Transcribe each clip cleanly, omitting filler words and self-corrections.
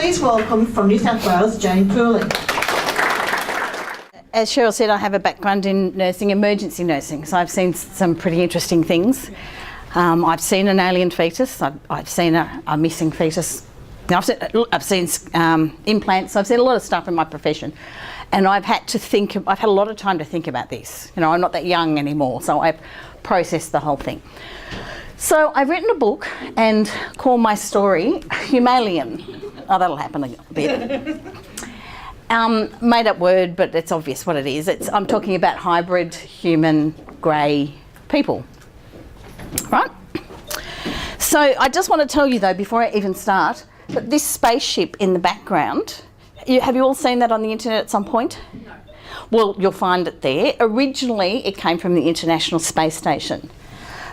Please welcome from New South Wales, Jane Pooley. As Cheryl said, I have a background in nursing, emergency nursing, so I've seen some pretty interesting things. I've seen an alien fetus, I've seen a missing fetus, I've seen implants, I've seen a lot of stuff in my profession. And I've had a lot of time to think about this. You know, I'm not that young anymore, so I've processed the whole thing. So I've written a book and called my story Humalien. Oh, that'll happen a bit. Made up word, but it's obvious what it is. I'm talking about hybrid human grey people, right? So I just want to tell you though, before I even start, that this spaceship in the background, have you all seen that on the internet at some point? No. Well, you'll find it there. Originally, it came from the International Space Station.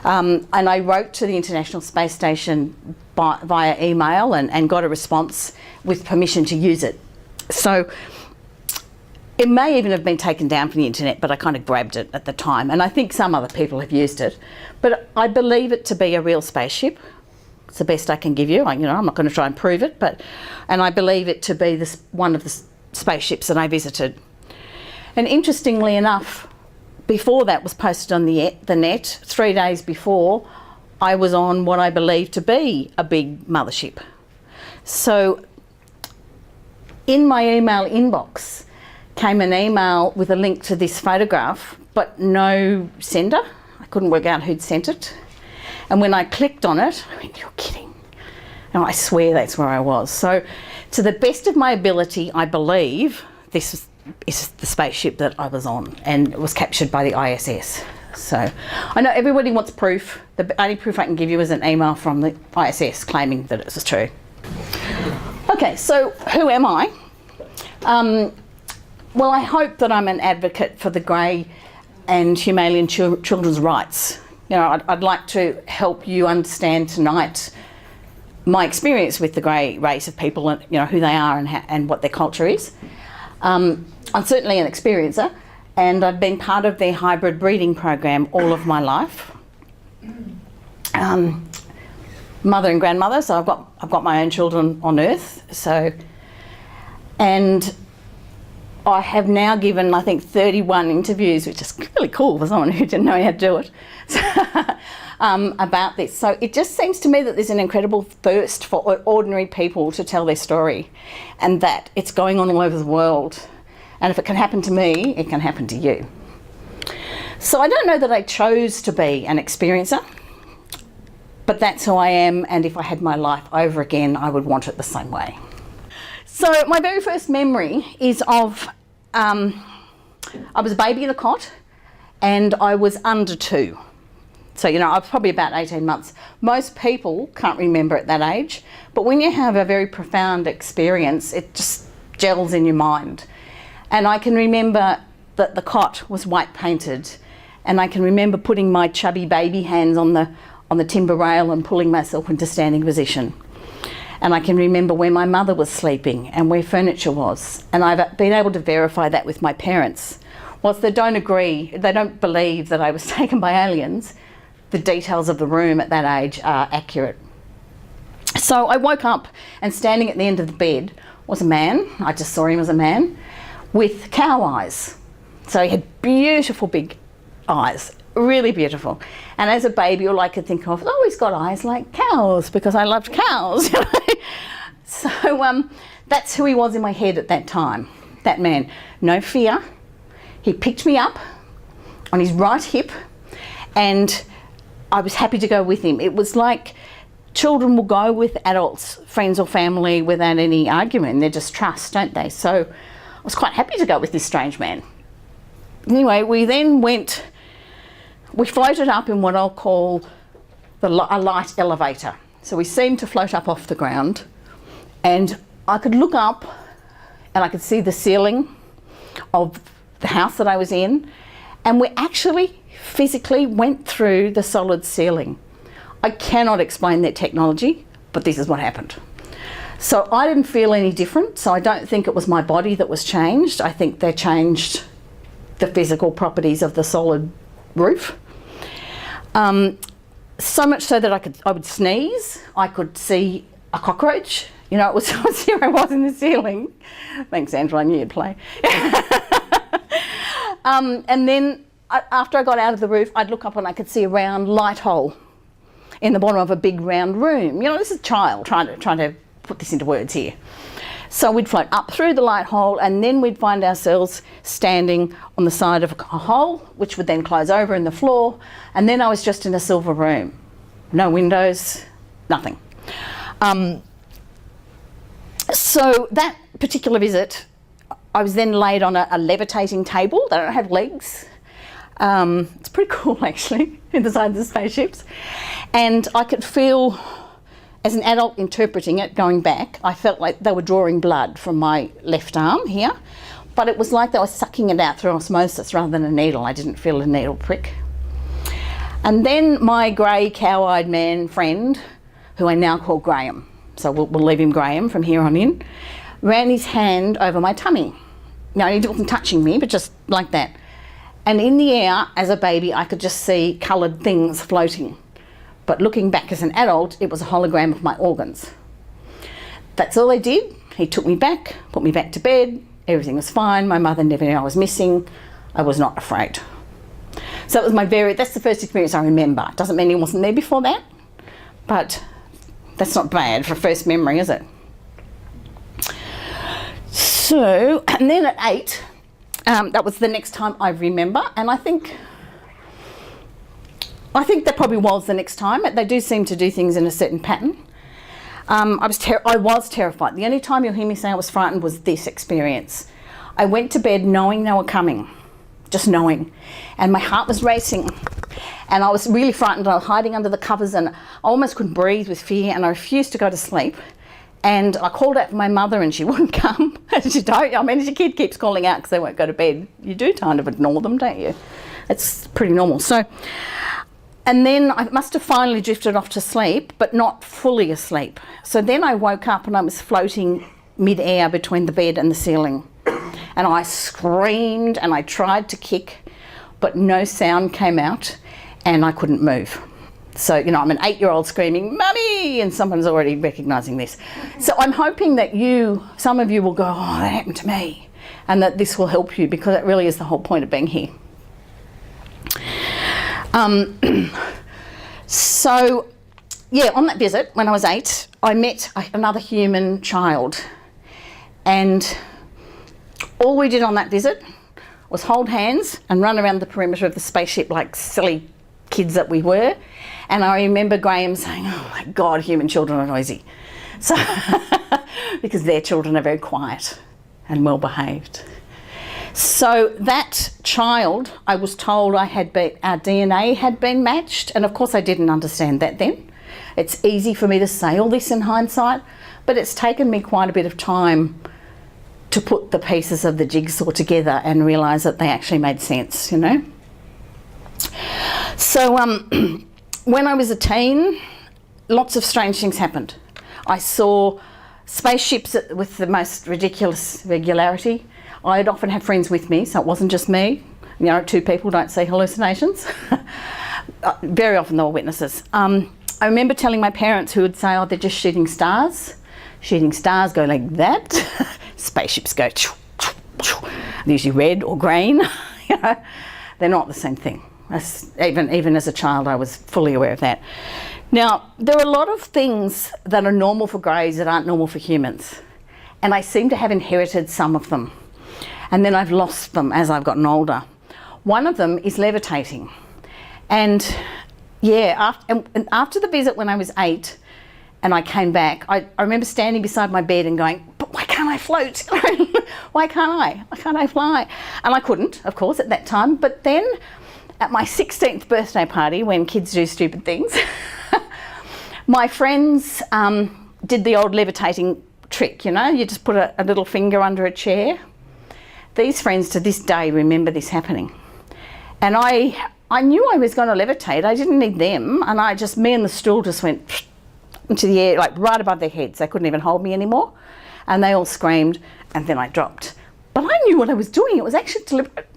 And I wrote to the International Space Station via email and got a response with permission to use it. So it may even have been taken down from the internet, but I kind of grabbed it at the time. And I think some other people have used it. But I believe it to be a real spaceship. It's the best I can give you. I'm not going to try and prove it, and I believe it to be one of the spaceships that I visited. And interestingly enough, before that was posted on the net, 3 days before, I was on what I believe to be a big mothership. So in my email inbox came an email with a link to this photograph, but no sender. I couldn't work out who'd sent it. And when I clicked on it, I went, you're kidding. And I swear that's where I was. So to the best of my ability, I believe this is the spaceship that I was on, and it was captured by the ISS. So I know everybody wants proof. The only proof I can give you is an email from the ISS claiming that it was true. Okay, so who am I? Well, I hope that I'm an advocate for the grey and Humalien children's rights. You know, I'd like to help you understand tonight my experience with the grey race of people, and you know who they are and what their culture is. I'm certainly an experiencer, and I've been part of their hybrid breeding program all of my life. Mother and grandmother, so I've got my own children on Earth. So, and I have now given, I think, 31 interviews, which is really cool for someone who didn't know how to do it, about this. So it just seems to me that there's an incredible thirst for ordinary people to tell their story, and that it's going on all over the world. And if it can happen to me, it can happen to you. So I don't know that I chose to be an experiencer, but that's who I am, and if I had my life over again, I would want it the same way. So my very first memory is of, I was a baby in a cot and I was under 2. So, you know, I was probably about 18 months. Most people can't remember at that age, but when you have a very profound experience, it just gels in your mind. And I can remember that the cot was white painted, and I can remember putting my chubby baby hands on the timber rail and pulling myself into standing position. And I can remember where my mother was sleeping and where furniture was. And I've been able to verify that with my parents. Whilst they don't believe that I was taken by aliens, the details of the room at that age are accurate. So I woke up, and standing at the end of the bed was a man, I just saw him as a man, with cow eyes. So he had beautiful big eyes, really beautiful. And as a baby, all I could think of, oh, he's got eyes like cows, because I loved cows. So that's who he was in my head at that time, that man. No fear. He picked me up on his right hip, and I was happy to go with him. It was like children will go with adults, friends or family, without any argument. They just trust, don't they? So I was quite happy to go with this strange man. Anyway, we floated up in what I'll call a light elevator. So we seemed to float up off the ground, and I could look up and I could see the ceiling of the house that I was in, and we actually physically went through the solid ceiling. I cannot explain that technology, but this is what happened. So I didn't feel any different, so I don't think it was my body that was changed. I think they changed the physical properties of the solid roof. So much so that I would sneeze, I could see a cockroach You know, it was here I was in the ceiling. Thanks, Angela, I knew you'd play. And then after I got out of the roof, I'd look up and I could see a round light hole in the bottom of a big round room. You know, this is a child trying to put this into words here. So we'd float up through the light hole, and then we'd find ourselves standing on the side of a hole, which would then close over in the floor, and then I was just in a silver room. No windows, nothing. So that particular visit, I was then laid on a levitating table. They don't have legs. It's pretty cool, actually, inside the spaceships. And I could feel, as an adult interpreting it, going back, I felt like they were drawing blood from my left arm here, but it was like they were sucking it out through osmosis rather than a needle. I didn't feel a needle prick. And then my grey, cow-eyed man friend, who I now call Graham, so we'll leave him Graham from here on in, ran his hand over my tummy. Now, he wasn't touching me, but just like that. And in the air, as a baby, I could just see coloured things floating. But looking back as an adult, it was a hologram of my organs. That's all they did. He took me back, put me back to bed. Everything was fine. My mother never knew I was missing. I was not afraid. So it was that's the first experience I remember. Doesn't mean he wasn't there before that, but that's not bad for first memory, is it? So, and then at 8, that was the next time I remember, and I think that probably was the next time. They do seem to do things in a certain pattern. I was terrified. The only time you'll hear me say I was frightened was this experience. I went to bed knowing they were coming, just knowing, and my heart was racing, and I was really frightened. I was hiding under the covers, and I almost couldn't breathe with fear, and I refused to go to sleep. And I called out for my mother and she wouldn't come. As as your kid keeps calling out because they won't go to bed, you do kind of ignore them, don't you? It's pretty normal. So, and then I must have finally drifted off to sleep, but not fully asleep. So then I woke up and I was floating mid-air between the bed and the ceiling. And I screamed and I tried to kick, but no sound came out and I couldn't move. So, you know, I'm an 8-year-old screaming, "Mummy!" and someone's already recognising this. So I'm hoping that some of you will go, "Oh, that happened to me," and that this will help you, because it really is the whole point of being here. So, yeah, on that visit, when I was 8, I met another human child. And all we did on that visit was hold hands and run around the perimeter of the spaceship like silly kids that we were. And I remember Graham saying, "Oh my God, human children are noisy." So, because their children are very quiet and well behaved. So that child, I was told our DNA had been matched. And of course I didn't understand that then. It's easy for me to say all this in hindsight, but it's taken me quite a bit of time to put the pieces of the jigsaw together and realise that they actually made sense, you know. So when I was a teen, lots of strange things happened. I saw spaceships with the most ridiculous regularity. I'd often have friends with me, so it wasn't just me. You know, 2 people don't see hallucinations. Very often they were witnesses. I remember telling my parents, who would say, "Oh, they're just shooting stars." Shooting stars go like that. Spaceships go they're usually red or green. You know, they're not the same thing. Even as a child, I was fully aware of that. Now, there are a lot of things that are normal for greys that aren't normal for humans. And I seem to have inherited some of them. And then I've lost them as I've gotten older. One of them is levitating. And yeah, after the visit when I was 8 and I came back, I remember standing beside my bed and going, "But why can't I float? Why can't I? Why can't I fly?" And I couldn't, of course, at that time. But then at my 16th birthday party, when kids do stupid things, my friends did the old levitating trick, you know, you just put a little finger under a chair. These friends to this day remember this happening. And I knew I was going to levitate. I didn't need them. And me and the stool just went into the air, like right above their heads. They couldn't even hold me anymore. And they all screamed, and then I dropped. But I knew what I was doing. It was actually deliberate.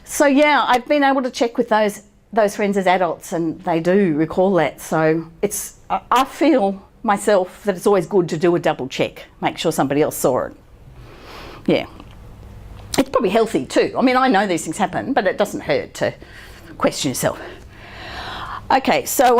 So yeah, I've been able to check with those friends as adults, and they do recall that. So I feel myself that it's always good to do a double check, make sure somebody else saw it. Yeah. It's probably healthy too. I mean, I know these things happen, but it doesn't hurt to question yourself. Okay, so,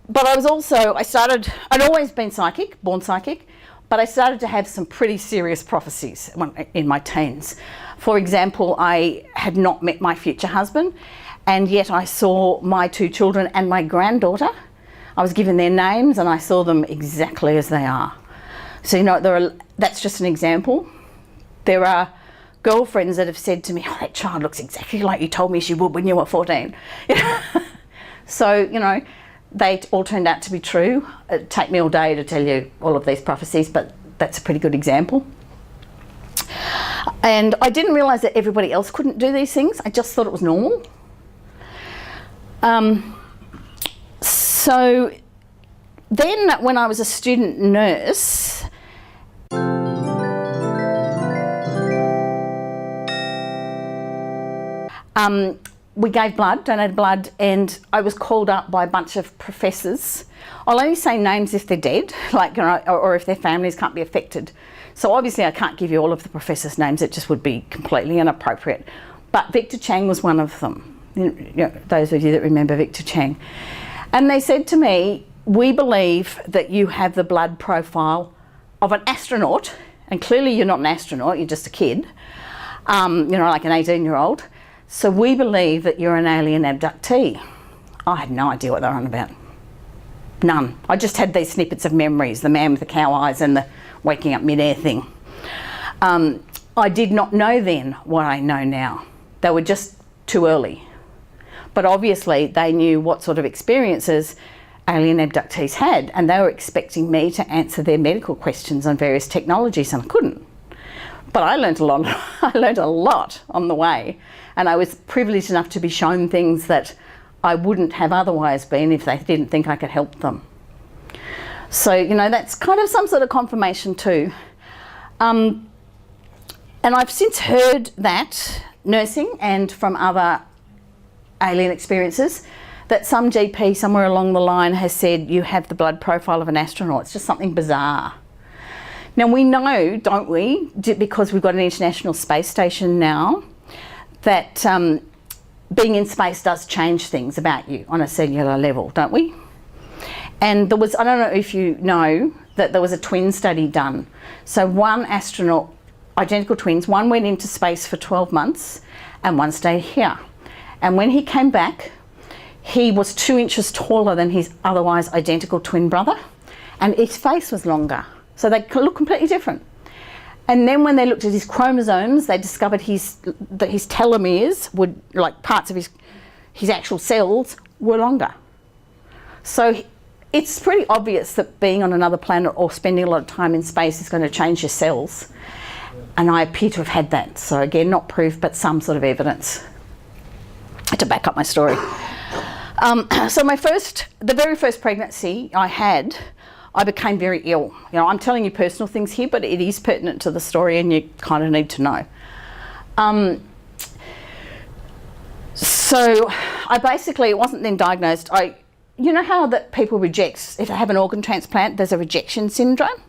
but I'd always been psychic, born psychic, but I started to have some pretty serious prophecies in my teens. For example, I had not met my future husband, and yet I saw my 2 children and my granddaughter. I was given their names and I saw them exactly as they are. So, you know, that's just an example. There are girlfriends that have said to me, oh, that child looks exactly like you told me she would when you were 14. So, you know, they all turned out to be true. It'd take me all day to tell you all of these prophecies, but that's a pretty good example. And I didn't realise that everybody else couldn't do these things. I just thought it was normal. So then when I was a student nurse, we gave blood, donated blood, and I was called up by a bunch of professors. I'll only say names if they're dead, like, you know, or if their families can't be affected. So obviously I can't give you all of the professors' names, it just would be completely inappropriate. But Victor Chang was one of them, you know, those of you that remember Victor Chang. And they said to me, we believe that you have the blood profile of an astronaut, and clearly you're not an astronaut, you're just a kid, you know, like an 18-year-old. So we believe that you're an alien abductee. I had no idea what they were on about. None. I just had these snippets of memories, the man with the cow eyes and the waking up mid-air thing. I did not know then what I know now. They were just too early. But obviously they knew what sort of experiences alien abductees had, and they were expecting me to answer their medical questions on various technologies, and I couldn't. But I learned a lot. I learned a lot on the way, and I was privileged enough to be shown things that I wouldn't have otherwise been if they didn't think I could help them. So, you know, that's kind of some sort of confirmation too. And I've since heard that, nursing and from other alien experiences, that some GP somewhere along the line has said you have the blood profile of an astronaut. It's just something bizarre. Now we know, don't we, because we've got an International Space Station now, that being in space does change things about you on a cellular level, don't we? And there was, I don't know if you know, that there was a twin study done. So one astronaut, identical twins, one went into space for 12 months and one stayed here. And when he came back, he was 2 inches taller than his otherwise identical twin brother, and his face was longer. So they look completely different. And then when they looked at his chromosomes, they discovered that his telomeres would, like parts of his actual cells, were longer. So it's pretty obvious that being on another planet or spending a lot of time in space is going to change your cells. And I appear to have had that. So again, not proof, but some sort of evidence to back up my story. So the very first pregnancy I had, I became very ill. You know, I'm telling you personal things here, but it is pertinent to the story and you kind of need to know. So I basically, it wasn't then diagnosed. You know how that people reject, if they have an organ transplant, there's a rejection syndrome?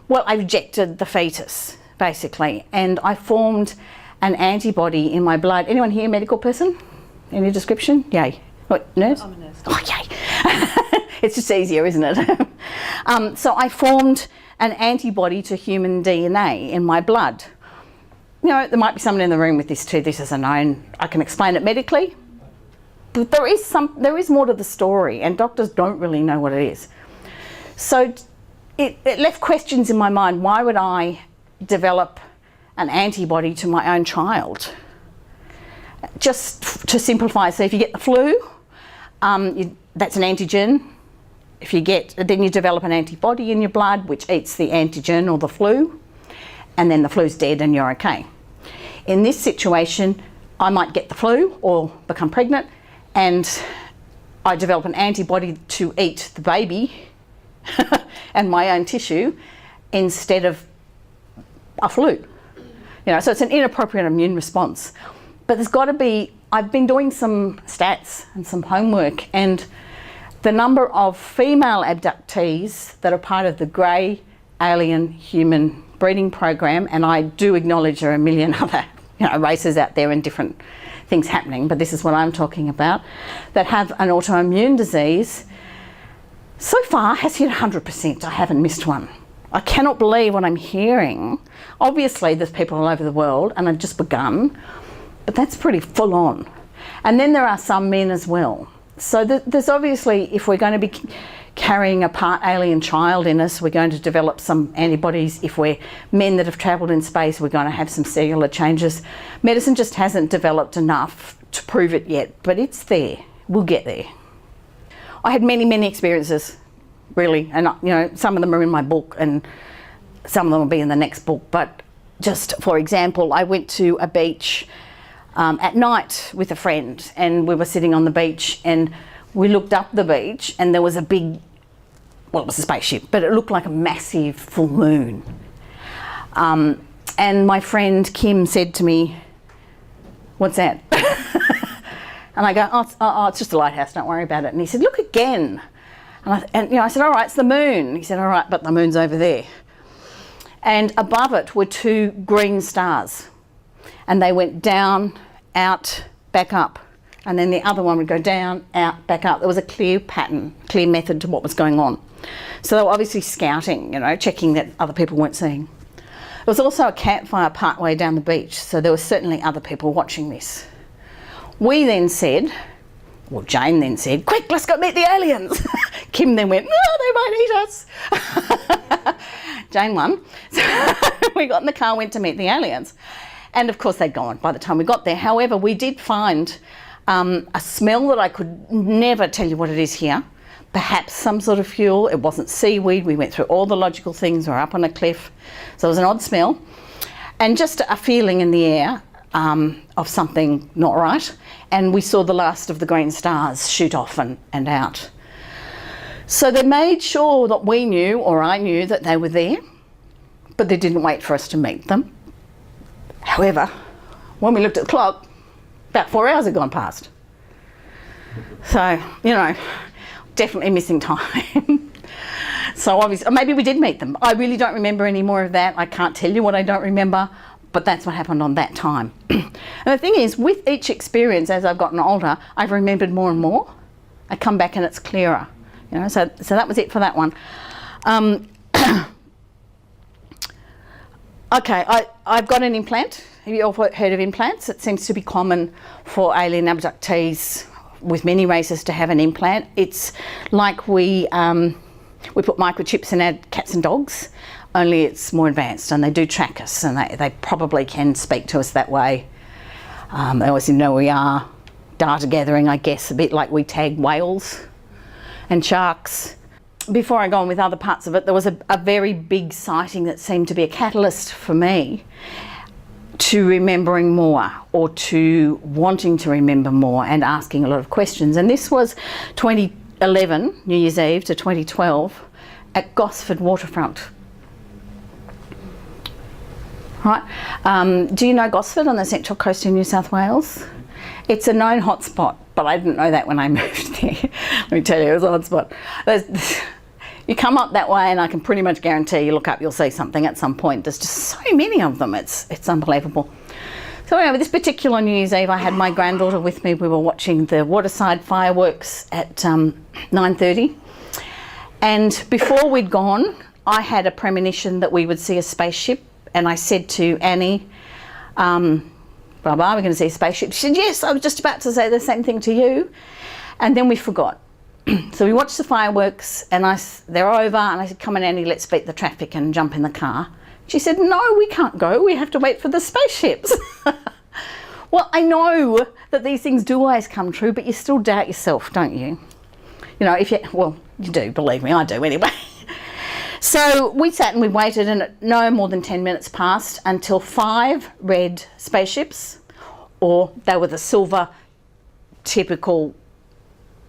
Well, I rejected the fetus, basically, and I formed an antibody in my blood. Anyone here a medical person? Any description? Yay. What, nurse? I'm a nurse. Oh, yay. It's just easier, isn't it? So I formed an antibody to human DNA in my blood. You know, there might be someone in the room with this too. This is a known. I can explain it medically. But there is more to the story, and doctors don't really know what it is. So it left questions in my mind. Why would I develop an antibody to my own child? Just to simplify, so if you get the flu, that's an antigen. Then you develop an antibody in your blood which eats the antigen or the flu, and then the flu's dead and you're okay. In this situation, I might get the flu or become pregnant, and I develop an antibody to eat the baby and my own tissue instead of a flu. You know, so it's an inappropriate immune response. But there's got to be, I've been doing some stats and some homework, and the number of female abductees that are part of the grey alien human breeding program, and I do acknowledge there are a million other races out there and different things happening, but this is what I'm talking about, that have an autoimmune disease, so far has hit 100%. I haven't missed one. I cannot believe what I'm hearing. Obviously there's people all over the world and I've just begun, but that's pretty full on. And then there are some men as well. So there's obviously, if we're going to be carrying a part alien child in us, we're going to develop some antibodies. If we're men that have travelled in space, we're going to have some cellular changes. Medicine just hasn't developed enough to prove it yet, but it's there. We'll get there. I had many experiences, really, and some of them are in my book and some of them will be in the next book. But just for example, I went to a beach at night with a friend, and we were sitting on the beach and we looked up the beach and there was a big, well, it was a spaceship, but it looked like a massive full moon. And my friend Kim said to me, "What's that?" And I go, oh, it's just a lighthouse, don't worry about it. And he said, "Look again." And I said, "All right, it's the moon." He said, "All right, but the moon's over there." And above it were two green stars. And they went down, out, back up. And then the other one would go down, out, back up. There was a clear pattern, clear method to what was going on. So they were obviously scouting, checking that other people weren't seeing. There was also a campfire partway down the beach, so there were certainly other people watching this. We then said, well, Jane then said, "Quick, let's go meet the aliens." Kim then went, "No, they might eat us." Jane won. So we got in the car, went to meet the aliens. And of course they'd gone by the time we got there. However, we did find a smell that I could never tell you what it is here. Perhaps some sort of fuel. It wasn't seaweed. We went through all the logical things. We're up on a cliff. So it was an odd smell. And just a feeling in the air of something not right. And we saw the last of the green stars shoot off and out. So they made sure that we knew, or I knew, that they were there, but they didn't wait for us to meet them. However, when we looked at the clock, about 4 hours had gone past. So, definitely missing time. So obviously, maybe we did meet them. I really don't remember any more of that. I can't tell you what I don't remember, but that's what happened on that time. And the thing is, with each experience, as I've gotten older, I've remembered more and more. I come back and it's clearer. So that was it for that one. Okay, I've got an implant. Have you all heard of implants? It seems to be common for alien abductees with many races to have an implant. It's like we put microchips in our cats and dogs, only it's more advanced, and they do track us, and they probably can speak to us that way. They obviously know we are. Data gathering, I guess, a bit like we tag whales and sharks. Before I go on with other parts of it, there was a very big sighting that seemed to be a catalyst for me to remembering more, or to wanting to remember more and asking a lot of questions. And this was 2011, New Year's Eve, to 2012 at Gosford Waterfront. Right. Do you know Gosford on the Central Coast in New South Wales? It's a known hotspot, but I didn't know that when I moved there. Let me tell you, it was a hotspot. You come up that way and I can pretty much guarantee you look up, you'll see something at some point. There's just so many of them, it's unbelievable. So anyway, this particular New Year's Eve, I had my granddaughter with me. We were watching the waterside fireworks at 9:30. And before we'd gone, I had a premonition that we would see a spaceship. And I said to Annie, blah, blah, we're going to see a spaceship. She said, "Yes, I was just about to say the same thing to you." And then we forgot. So we watched the fireworks and they're over, and I said, "Come on, Annie, let's beat the traffic and jump in the car." She said, "No, we can't go. We have to wait for the spaceships." Well, I know that these things do always come true, but you still doubt yourself, don't you? You do, believe me, I do anyway. So we sat and we waited, and no more than 10 minutes passed until 5 red spaceships, or they were the silver typical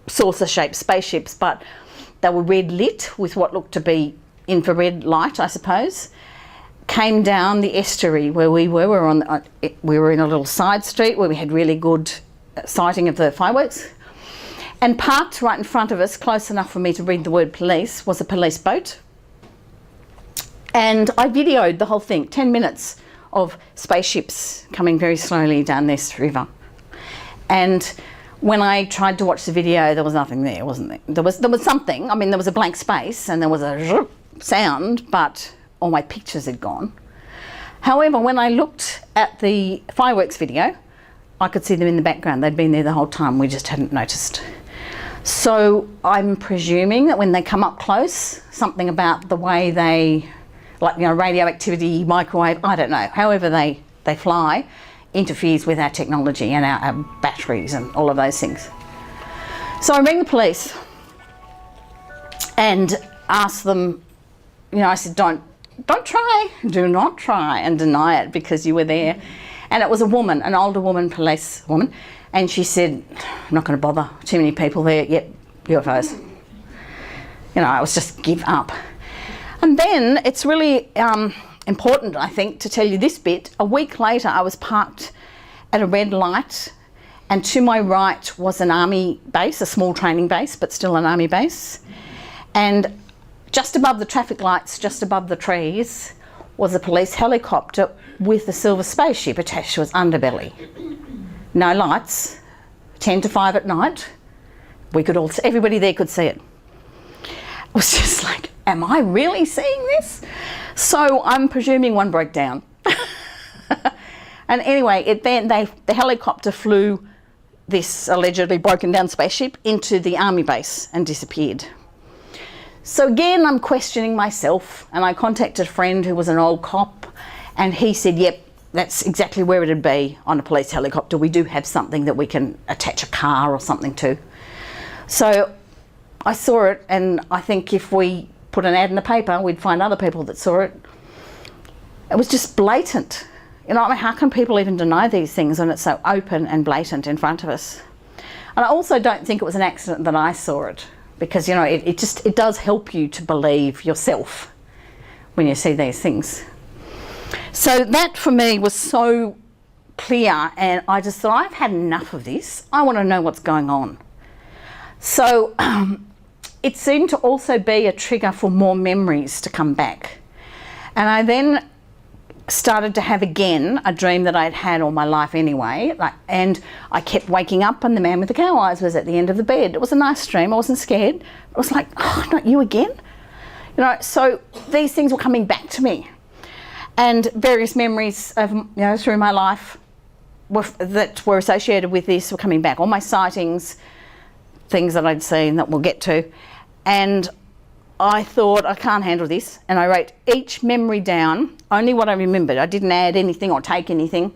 saucer-shaped spaceships, but they were red lit with what looked to be infrared light, I suppose, came down the estuary where we were. We were in a little side street where we had really good sighting of the fireworks, And parked right in front of us, close enough for me to read the word police, was a police boat. And I videoed the whole thing, 10 minutes of spaceships coming very slowly down this river. And when I tried to watch the video, there was nothing there, wasn't there? There was something. I mean, there was a blank space and there was a sound, but all my pictures had gone. However, when I looked at the fireworks video, I could see them in the background. They'd been there the whole time. We just hadn't noticed. So I'm presuming that when they come up close, something about the way they, like, you know, radioactivity, microwave, I don't know, however they fly, interferes with our technology and our batteries and all of those things. So I rang the police and asked them, you know, I said, don't try, do not try and deny it because you were there. And it was a woman, an older woman, police woman, and she said, I'm not going to bother, too many people there, yep, UFOs. You know, I was just give up. And then it's really important, I think, to tell you this bit. A week later, I was parked at a red light, and to my right was an army base, a small training base, but still an army base. And just above the traffic lights, just above the trees, was a police helicopter with a silver spaceship attached to its underbelly. No lights, 10 to 5 at night. We could all, everybody there could see it. I was just like, am I really seeing this? So I'm presuming one broke down. And anyway, the helicopter flew this allegedly broken down spaceship into the army base and disappeared. So again, I'm questioning myself, and I contacted a friend who was an old cop, and he said, yep, that's exactly where it'd be on a police helicopter. We do have something that we can attach a car or something to. So I saw it, and I think if we put an ad in the paper, we'd find other people that saw it. It was just blatant. You know, I mean, how can people even deny these things when it's so open and blatant in front of us? And I also don't think it was an accident that I saw it, because, you know, it does help you to believe yourself when you see these things. So that for me was so clear, and I just thought, I've had enough of this. I want to know what's going on. So it seemed to also be a trigger for more memories to come back. And I then started to have again a dream that I'd had all my life anyway, and I kept waking up and the man with the cow eyes was at the end of the bed. It was a nice dream. I wasn't scared. It was like, oh, not you again? You know, so these things were coming back to me, and various memories of, you know, through my life that were associated with this were coming back. All my sightings, things that I'd seen that we'll get to, and I thought, I can't handle this, and I wrote each memory down, only what I remembered. I didn't add anything or take anything.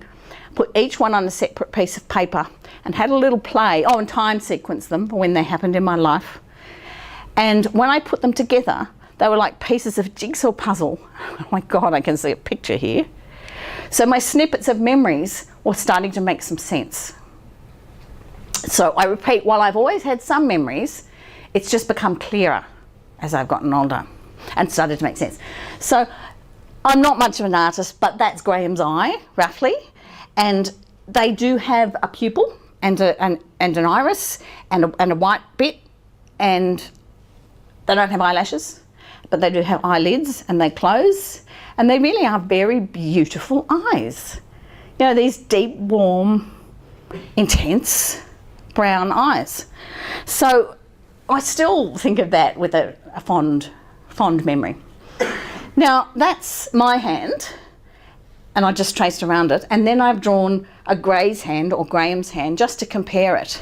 Put each one on a separate piece of paper and had a little play. Oh, and time sequenced them when they happened in my life. And when I put them together, they were like pieces of jigsaw puzzle. Oh my God, I can see a picture here. So my snippets of memories were starting to make some sense. So I repeat, while I've always had some memories, it's just become clearer as I've gotten older and started to make sense. So I'm not much of an artist, but that's Graham's eye, roughly. And they do have a pupil and an iris and a white bit, and they don't have eyelashes, but they do have eyelids, and they close, and they really are very beautiful eyes. You know, these deep, warm, intense brown eyes. So I still think of that with a fond memory. Now, that's my hand, and I just traced around it, and then I've drawn a Gray's hand, or Graham's hand, just to compare it.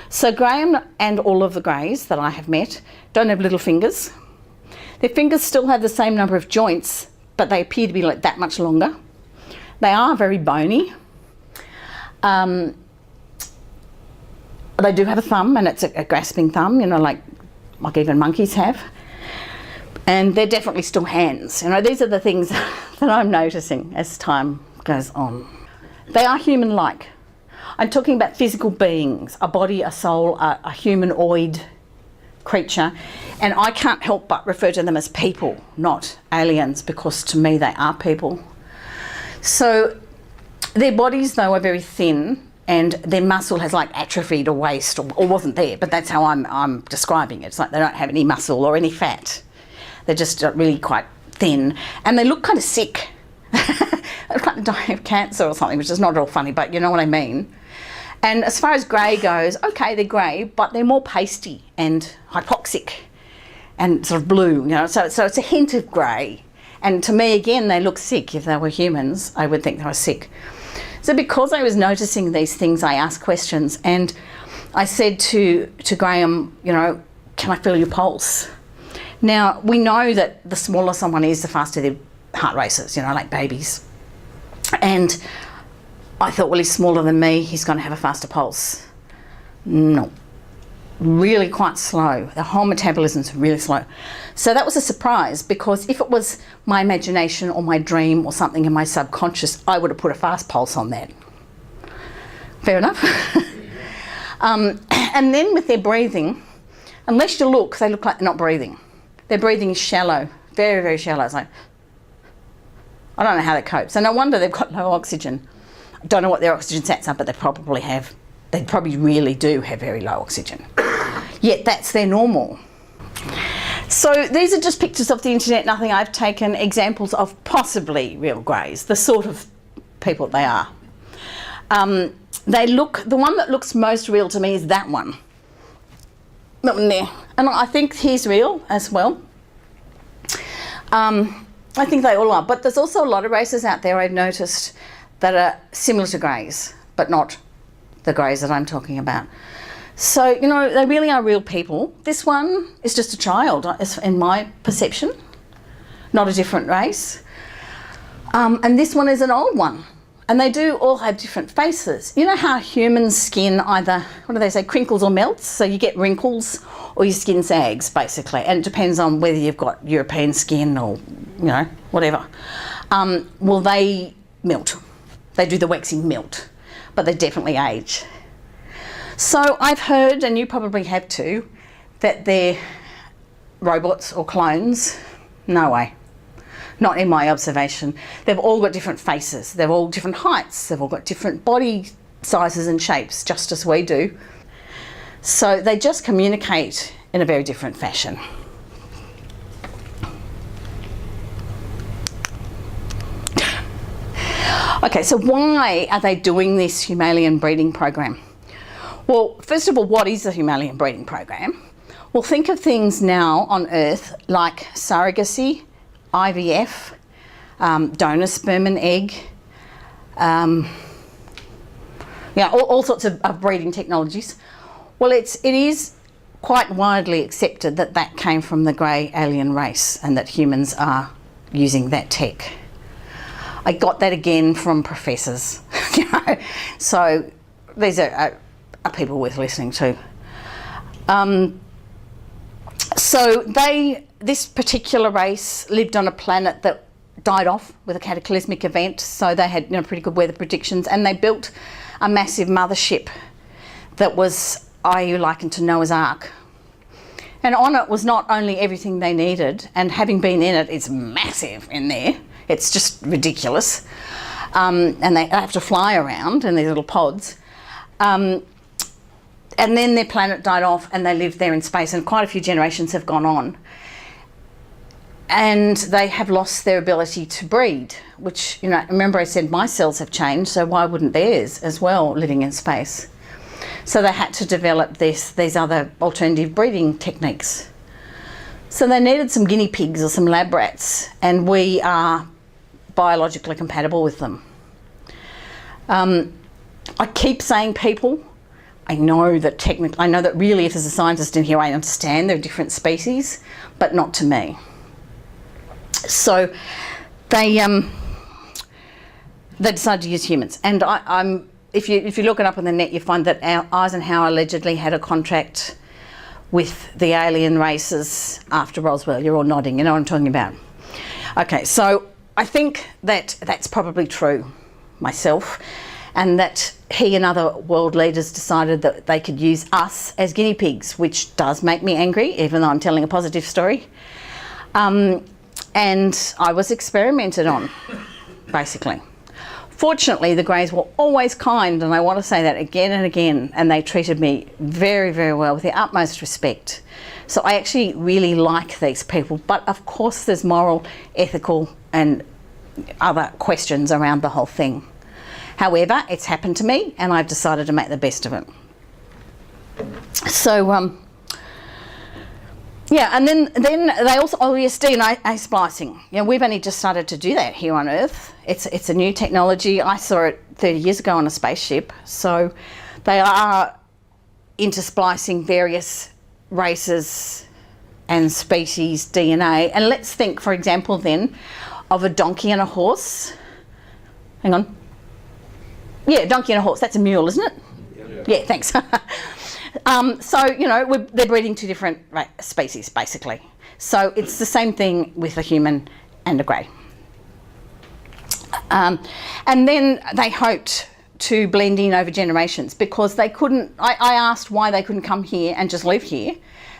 So Graham and all of the Greys that I have met don't have little fingers. Their fingers still have the same number of joints, but they appear to be like that much longer. They are very bony. They do have a thumb, and it's a grasping thumb, you know, like even monkeys have. And they're definitely still hands. You know, these are the things that I'm noticing as time goes on. They are human-like. I'm talking about physical beings, a body, a soul, a humanoid creature, and I can't help but refer to them as people, not aliens, because to me they are people. So their bodies, though, are very thin, and their muscle has like atrophied or waste or wasn't there, but that's how I'm describing it. It's like they don't have any muscle or any fat. They're just really quite thin, and they look kind of sick. They look like they're dying of cancer or something, which is not at all funny, but you know what I mean. And as far as grey goes, okay, they're grey, but they're more pasty and hypoxic and sort of blue, you know, so it's a hint of grey. And to me, again, they look sick. If they were humans, I would think they were sick. So because I was noticing these things, I asked questions, and I said to Graham, you know, can I feel your pulse? Now, we know that the smaller someone is, the faster their heart races, you know, like babies. And I thought, well, he's smaller than me, he's going to have a faster pulse. No. Really quite slow. The whole metabolism's really slow. So that was a surprise, because if it was my imagination or my dream or something in my subconscious, I would have put a fast pulse on that. Fair enough? And then with their breathing, unless you look, they look like they're not breathing. Their breathing is shallow, very, very shallow. It's like, I don't know how they cope. So no wonder they've got low oxygen. I don't know what their oxygen sats are, but they probably really do have very low oxygen. Yet that's their normal. So these are just pictures off the internet, nothing I've taken, examples of possibly real greys, the sort of people they are. The one that looks most real to me is that one. That one there. And I think he's real as well. I think they all are, but there's also a lot of races out there I've noticed that are similar to greys, but not the greys that I'm talking about. So, you know, they really are real people. This one is just a child, in my perception, not a different race. And this one is an old one. And they do all have different faces. You know how human skin either, what do they say, crinkles or melts? So you get wrinkles or your skin sags, basically. And it depends on whether you've got European skin or, you know, whatever. Well, they melt. They do the waxing melt, but they definitely age. So I've heard, and you probably have too, that they're robots or clones. No way. Not in my observation. They've all got different faces. They've all different heights. They've all got different body sizes and shapes, just as we do. So they just communicate in a very different fashion. Okay, so why are they doing this Humalien breeding program? Well, first of all, what is the Humalien breeding program? Well, think of things now on Earth like surrogacy, IVF, donor sperm and egg, all sorts of breeding technologies. Well, it is quite widely accepted that that came from the grey alien race and that humans are using that tech. I got that again from professors, you know, so these are people worth listening to. So this particular race lived on a planet that died off with a cataclysmic event, so they had, you know, pretty good weather predictions, and they built a massive mothership that was, I likened to Noah's Ark. And on it was not only everything they needed, and having been in it, it's massive in there. It's just ridiculous. And they have to fly around in these little pods. And then their planet died off and they lived there in space, and quite a few generations have gone on. And they have lost their ability to breed, which, you know, remember I said my cells have changed, so why wouldn't theirs as well, living in space? So they had to develop these other alternative breeding techniques. So they needed some guinea pigs or some lab rats, and we are biologically compatible with them. I keep saying people. I know that really, if there's a scientist in here, I understand they're different species, but not to me. So they decided to use humans, and if you look it up on the net, you find that Eisenhower allegedly had a contract with the alien races after Roswell. You're all nodding, you know what I'm talking about. Okay, so I think that that's probably true myself, and that he and other world leaders decided that they could use us as guinea pigs, which does make me angry, even though I'm telling a positive story. And I was experimented on, basically, Fortunately, the Greys were always kind, and I want to say that again and again, and they treated me very, very well with the utmost respect. So I actually really like these people, but of course there's moral, ethical and other questions around the whole thing. However, it's happened to me and I've decided to make the best of it. So, yeah, and then they also, oh yes, DNA splicing. You know, we've only just started to do that here on Earth. It's a new technology. I saw it 30 years ago on a spaceship. So they are intersplicing various races and species DNA. And let's think, for example, then, of a donkey and a horse. Hang on. Yeah, donkey and a horse. That's a mule, isn't it? Yeah, thanks. So, you know, they're breeding two different species, basically. So it's the same thing with a human and a grey. And then they hoped to blend in over generations because they couldn't, I asked why they couldn't come here and just live here.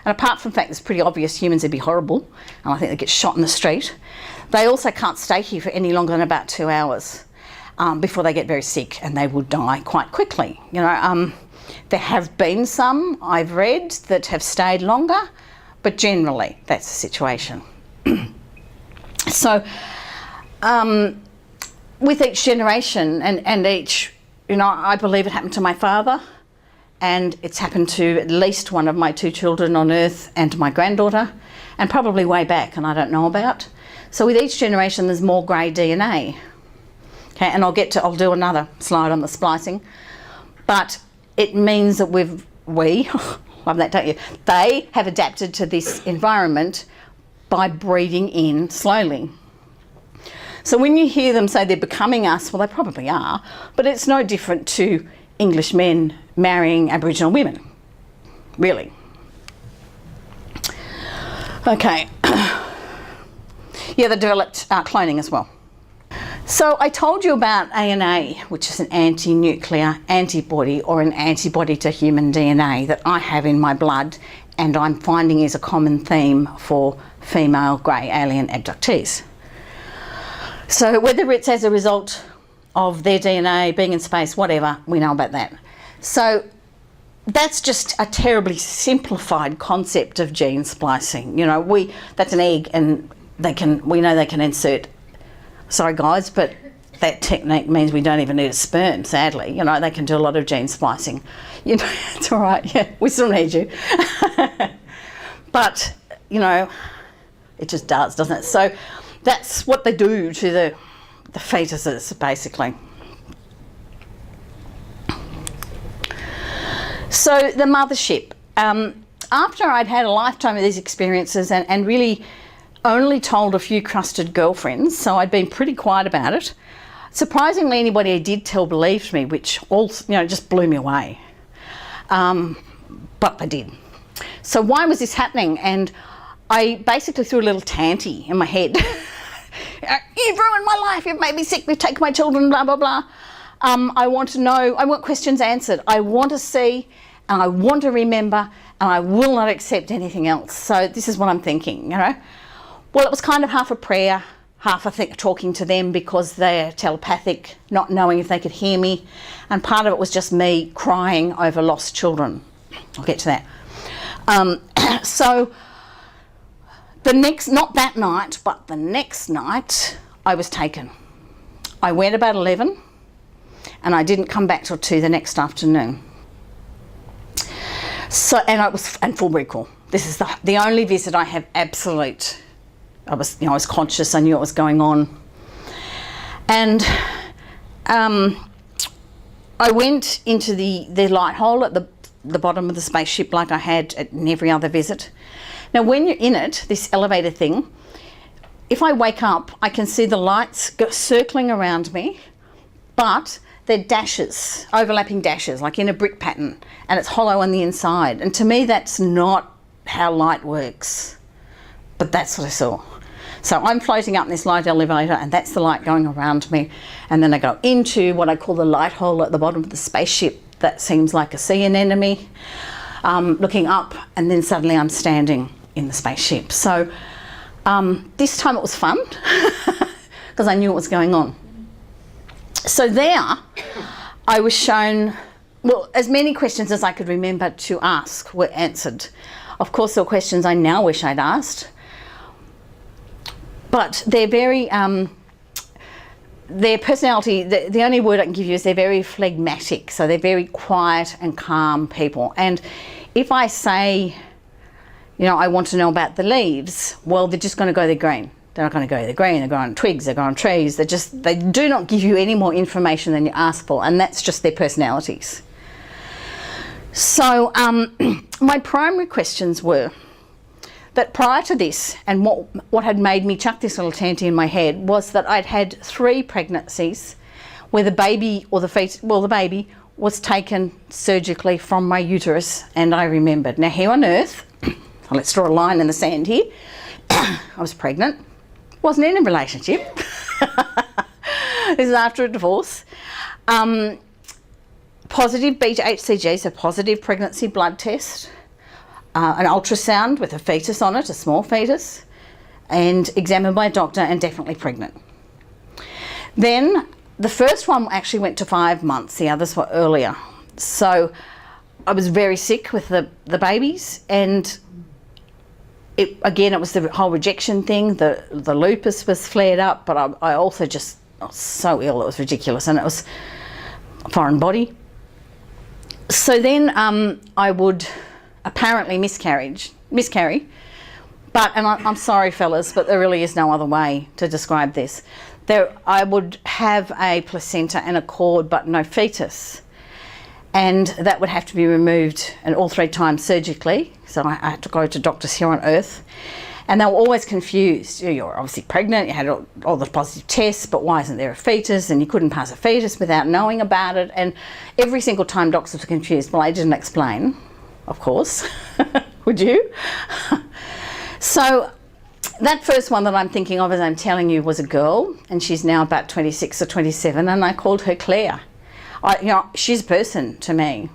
And apart from the fact it's pretty obvious humans would be horrible, and I think they get shot in the street, they also can't stay here for any longer than about 2 hours before they get very sick and they will die quite quickly. You know, there have been some I've read that have stayed longer, but generally that's the situation. So with each generation and each, you know, I believe it happened to my father, and it's happened to at least one of my 2 children on Earth and to my granddaughter, and probably way back and I don't know about. So with each generation there's more grey DNA. Okay, and I'll do another slide on the splicing. But it means that we, love that, don't you? They have adapted to this environment by breeding in slowly. So when you hear them say they're becoming us, well, they probably are, but it's no different to English men marrying Aboriginal women, really. Okay. Yeah, they developed cloning as well. So I told you about ANA, which is an anti-nuclear antibody or an antibody to human DNA that I have in my blood and I'm finding is a common theme for female grey alien abductees. So whether it's as a result of their DNA being in space, whatever, we know about that. So that's just a terribly simplified concept of gene splicing. You know, that's an egg and we know they can insert, sorry guys, but that technique means we don't even need a sperm, sadly. You know, they can do a lot of gene splicing. You know, it's all right, yeah, we still need you. But, you know, it just does, doesn't it? So that's what they do to the fetuses, basically. So the mothership. After I'd had a lifetime of these experiences and really only told a few trusted girlfriends, so I'd been pretty quiet about it. Surprisingly, anybody I did tell believed me, which just blew me away. But they did. So why was this happening? And I basically threw a little tanty in my head. You've ruined my life, you've made me sick, you've taken my children, blah, blah, blah. I want to know, I want questions answered. I want to see, and I want to remember, and I will not accept anything else. So this is what I'm thinking, you know. Well, it was kind of half a prayer, half talking to them because they're telepathic, not knowing if they could hear me. And part of it was just me crying over lost children. I'll get to that. So not that night, but the next night, I was taken. I went about 11 and I didn't come back till 2 the next afternoon. So, and I was full recall. This is the only visit I have absolute. I was conscious, I knew what was going on. And I went into the light hole at the bottom of the spaceship like I had in every other visit. Now when you're in it, this elevator thing, if I wake up, I can see the lights circling around me, but they're dashes, overlapping dashes, like in a brick pattern, and it's hollow on the inside. And to me, that's not how light works, but that's what I saw. So I'm floating up in this light elevator and that's the light going around me. And then I go into what I call the light hole at the bottom of the spaceship that seems like a sea anemone, looking up, and then suddenly I'm standing in the spaceship. So this time it was fun because I knew what was going on. So there I was shown, well, as many questions as I could remember to ask were answered. Of course, there were questions I now wish I'd asked, but they're very, their personality, the only word I can give you is they're very phlegmatic. So they're very quiet and calm people. And if I say, you know, I want to know about the leaves, well, they're just going to go the green. They're not going to go the green, they go on twigs, they go on trees. They do not give you any more information than you ask for, and that's just their personalities. So my primary questions were that prior to this, and what had made me chuck this little tanty in my head, was that I'd had 3 pregnancies where the baby or the fetus, well, the baby was taken surgically from my uterus, and I remembered. Now, here on earth, let's draw a line in the sand here, I was pregnant, wasn't in a relationship. This is after a divorce. Positive beta-HCG, so positive pregnancy blood test, an ultrasound with a fetus on it, a small fetus, and examined by a doctor, and definitely pregnant. Then the first one actually went to 5 months, the others were earlier. So I was very sick with the babies, and it was the whole rejection thing. The lupus was flared up, but I also just was so ill, it was ridiculous, and it was a foreign body. So then I would apparently miscarry, but, and I'm sorry fellas, but there really is no other way to describe this. I would have a placenta and a cord, but no fetus. And that would have to be removed, and all 3 times surgically. So I had to go to doctors here on earth, and they were always confused. You're obviously pregnant, you had all the positive tests, but why isn't there a fetus? And you couldn't pass a fetus without knowing about it. And every single time doctors were confused. Well, I didn't explain, of course. Would you? So that first one that I'm thinking of, as I'm telling you, was a girl, and she's now about 26 or 27, and I called her Claire. She's a person to me.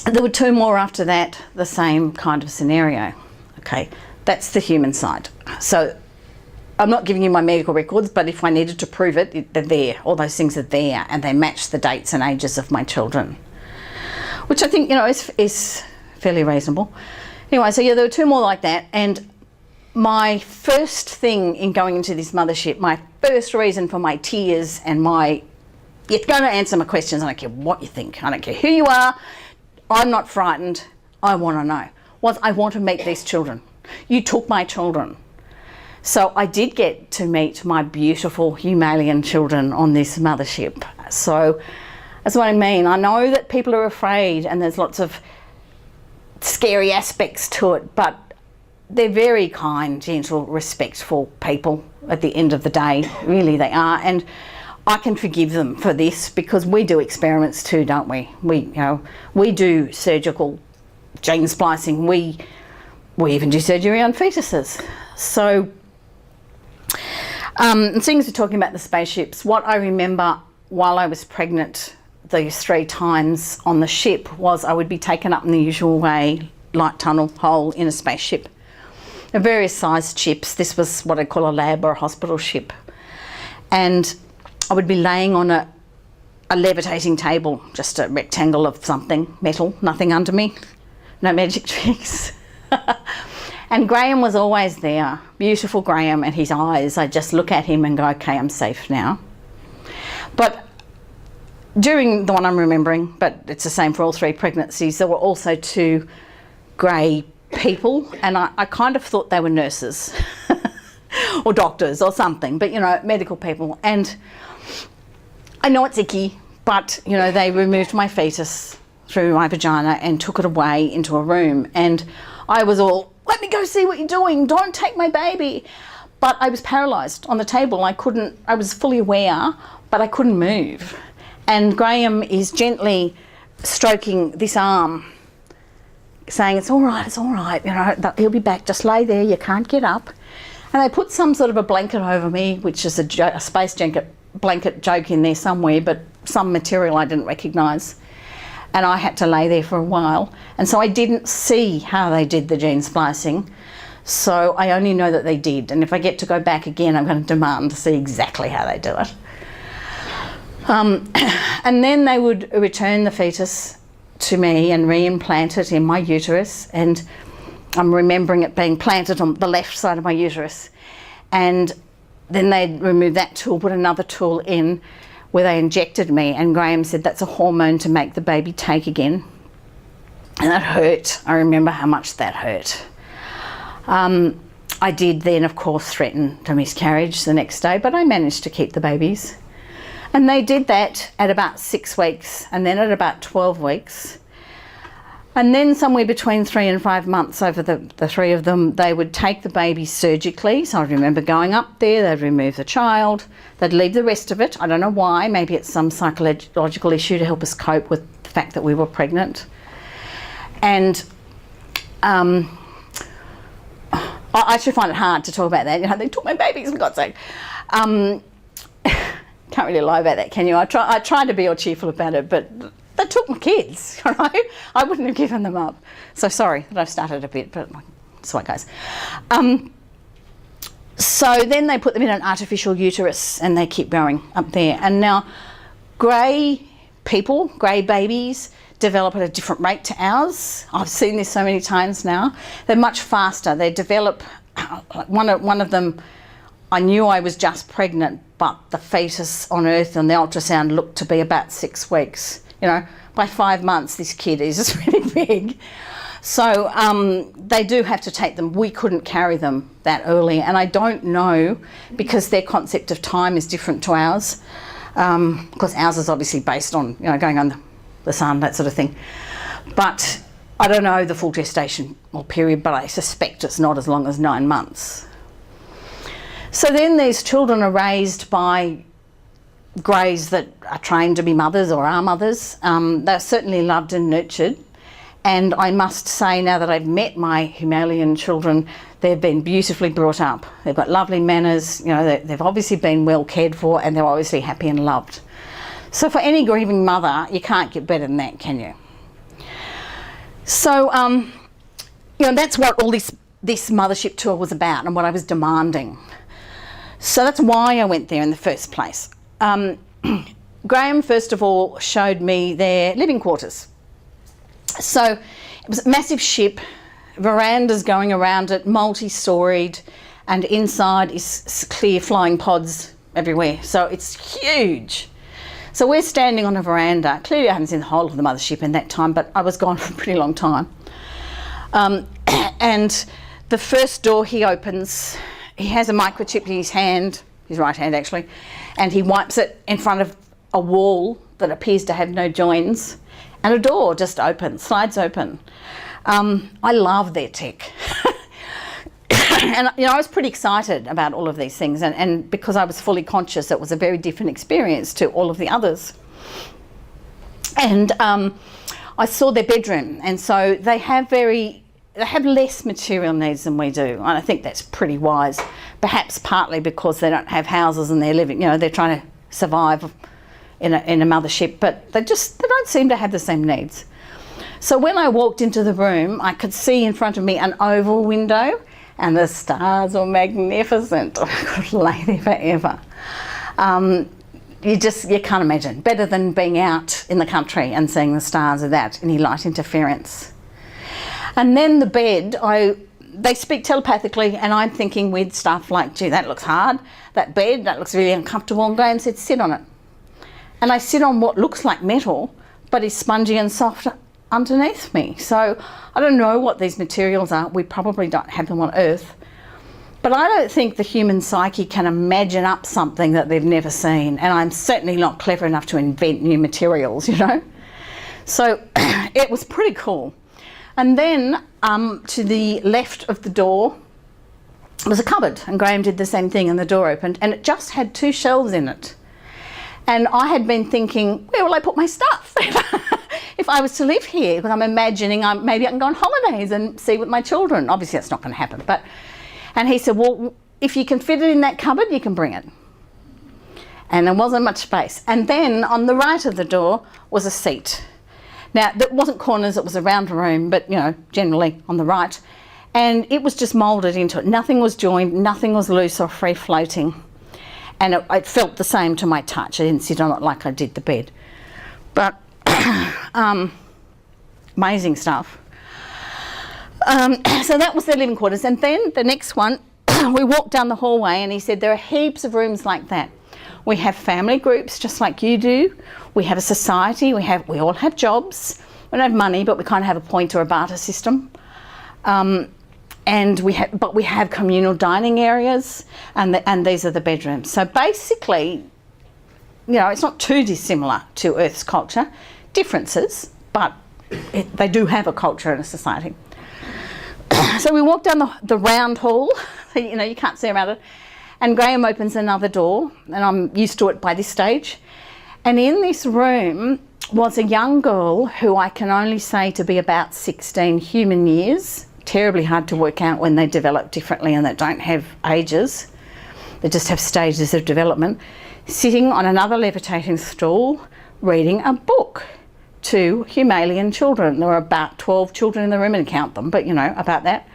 There were 2 more after that, the same kind of scenario. Okay, that's the human side. So I'm not giving you my medical records, but if I needed to prove it, they're there. All those things are there, and they match the dates and ages of my children, which I think, is fairly reasonable. Anyway, so yeah, there were 2 more like that, and my first thing in going into this mothership, my first reason for my tears and you're going to answer my questions, I don't care what you think, I don't care who you are, I'm not frightened, I want to know, was I want to meet these children. You took my children. So I did get to meet my beautiful Humalien children on this mothership. So that's what I mean. I know that people are afraid and there's lots of scary aspects to it, but they're very kind, gentle, respectful people at the end of the day. Really, they are. And I can forgive them for this, because we do experiments too, don't we? We do surgical gene splicing. We even do surgery on fetuses. So, and seeing as we're talking about the spaceships, what I remember while I was pregnant these 3 times on the ship was I would be taken up in the usual way, light tunnel hole in a spaceship. Various sized ships. This was what I call a lab or a hospital ship. And I would be laying on a levitating table, just a rectangle of something, metal, nothing under me, no magic tricks. And Graham was always there, beautiful Graham, and his eyes, I just look at him and go, okay, I'm safe now. But during the one I'm remembering, but it's the same for all 3 pregnancies, there were also 2 grey people, and I kind of thought they were nurses or doctors or something, but medical people. And I know it's icky, but they removed my fetus through my vagina and took it away into a room, and I was all, let me go see what you're doing, don't take my baby. But I was paralysed on the table. I was fully aware, but I couldn't move. And Graham is gently stroking this arm, saying, it's all right, he'll be back, just lay there, you can't get up. And they put some sort of a blanket over me, which is a space blanket joke in there somewhere, but some material I didn't recognise. And I had to lay there for a while. And so I didn't see how they did the gene splicing. So I only know that they did, and if I get to go back again, I'm going to demand to see exactly how they do it. And then they would return the fetus to me and reimplant it in my uterus, and I'm remembering it being planted on the left side of my uterus, and then they'd remove that tool, put another tool in where they injected me, and Graham said that's a hormone to make the baby take again. And that hurt. I remember how much that hurt. I did then, of course, threaten to miscarriage the next day, but I managed to keep the babies. And they did that at about 6 weeks, and then at about 12 weeks. And then somewhere between 3 and 5 months over the 3 of them, they would take the baby surgically. So I remember going up there, they'd remove the child, they'd leave the rest of it. I don't know why, maybe it's some psychological issue to help us cope with the fact that we were pregnant. And I actually find it hard to talk about that. You know, they took my babies, for God's sake. Can't really lie about that, can you? I tried to be all cheerful about it, but they took my kids, you know? I wouldn't have given them up. So sorry that I've started a bit, but that's the way it goes. So then they put them in an artificial uterus and they keep growing up there. And now grey people, grey babies, develop at a different rate to ours. I've seen this so many times now. They're much faster. They develop, one of them, I knew I was just pregnant, but the fetus on Earth on the ultrasound looked to be about 6 weeks. You know, by 5 months, this kid is just really big. So they do have to take them. We couldn't carry them that early. And I don't know, because their concept of time is different to ours. Because ours is obviously based on, you know, going on the sun, that sort of thing. But I don't know the full gestation or period, but I suspect it's not as long as 9 months. So then these children are raised by greys that are trained to be mothers or are mothers. They're certainly loved and nurtured. And I must say, now that I've met my Humalien children, they've been beautifully brought up. They've got lovely manners, you know, they've obviously been well cared for, and they're obviously happy and loved. So for any grieving mother, you can't get better than that, can you? So, you know, that's what all this mothership tour was about and what I was demanding. So that's why I went there in the first place. Graham, first of all, showed me their living quarters. So it was a massive ship, verandas going around it, multi-storied, and inside is clear flying pods everywhere. So it's huge. So we're standing on a veranda. Clearly I hadn't seen the whole of the mothership in that time, but I was gone for a pretty long time. And the first door he opens, he has a microchip in his hand, his right hand actually, and he wipes it in front of a wall that appears to have no joins, and a door just opens, slides open. I love their tech. And you know, I was pretty excited about all of these things, and because I was fully conscious, it was a very different experience to all of the others. And I saw their bedroom, and so they have less material needs than we do, and I think that's pretty wise. Perhaps partly because they don't have houses and they're living, you know, they're trying to survive in a mothership, but they don't seem to have the same needs. So when I walked into the room, I could see in front of me an oval window, and the stars were magnificent. I could lay there forever. You can't imagine. Better than being out in the country and seeing the stars without any light interference. And then the bed, they speak telepathically, and I'm thinking weird stuff like, gee, that looks hard. That bed, that looks really uncomfortable. And Graham said, sit on it. And I sit on what looks like metal, but is spongy and soft underneath me. So I don't know what these materials are. We probably don't have them on Earth. But I don't think the human psyche can imagine up something that they've never seen. And I'm certainly not clever enough to invent new materials, you know. So it was pretty cool. And then to the left of the door was a cupboard, and Graham did the same thing, and the door opened, and it just had 2 shelves in it. And I had been thinking, where will I put my stuff if I was to live here? Because I'm imagining maybe I can go on holidays and see with my children. Obviously that's not going to happen. And he said, well, if you can fit it in that cupboard, you can bring it. And there wasn't much space. And then on the right of the door was a seat. Now, that wasn't corners, it was a round room, but, you know, generally on the right. And it was just moulded into it. Nothing was joined, nothing was loose or free floating. And it felt the same to my touch. I didn't sit on it like I did the bed. But amazing stuff. So that was their living quarters. And then the next one, we walked down the hallway and he said, there are heaps of rooms like that. We have family groups just like you do. We have a society. We all have jobs. We don't have money, but we kind of have a point or a barter system. And we have communal dining areas, and these are the bedrooms. So basically, you know, it's not too dissimilar to Earth's culture. Differences, but they do have a culture and a society. So we walk down the round hall, you know, you can't see around it, and Graham opens another door, and I'm used to it by this stage. And in this room was a young girl who I can only say to be about 16 human years. Terribly hard to work out when they develop differently and they don't have ages. They just have stages of development. Sitting on another levitating stool, reading a book to Humalien children. There were about 12 children in the room, and count them, but you know, about that.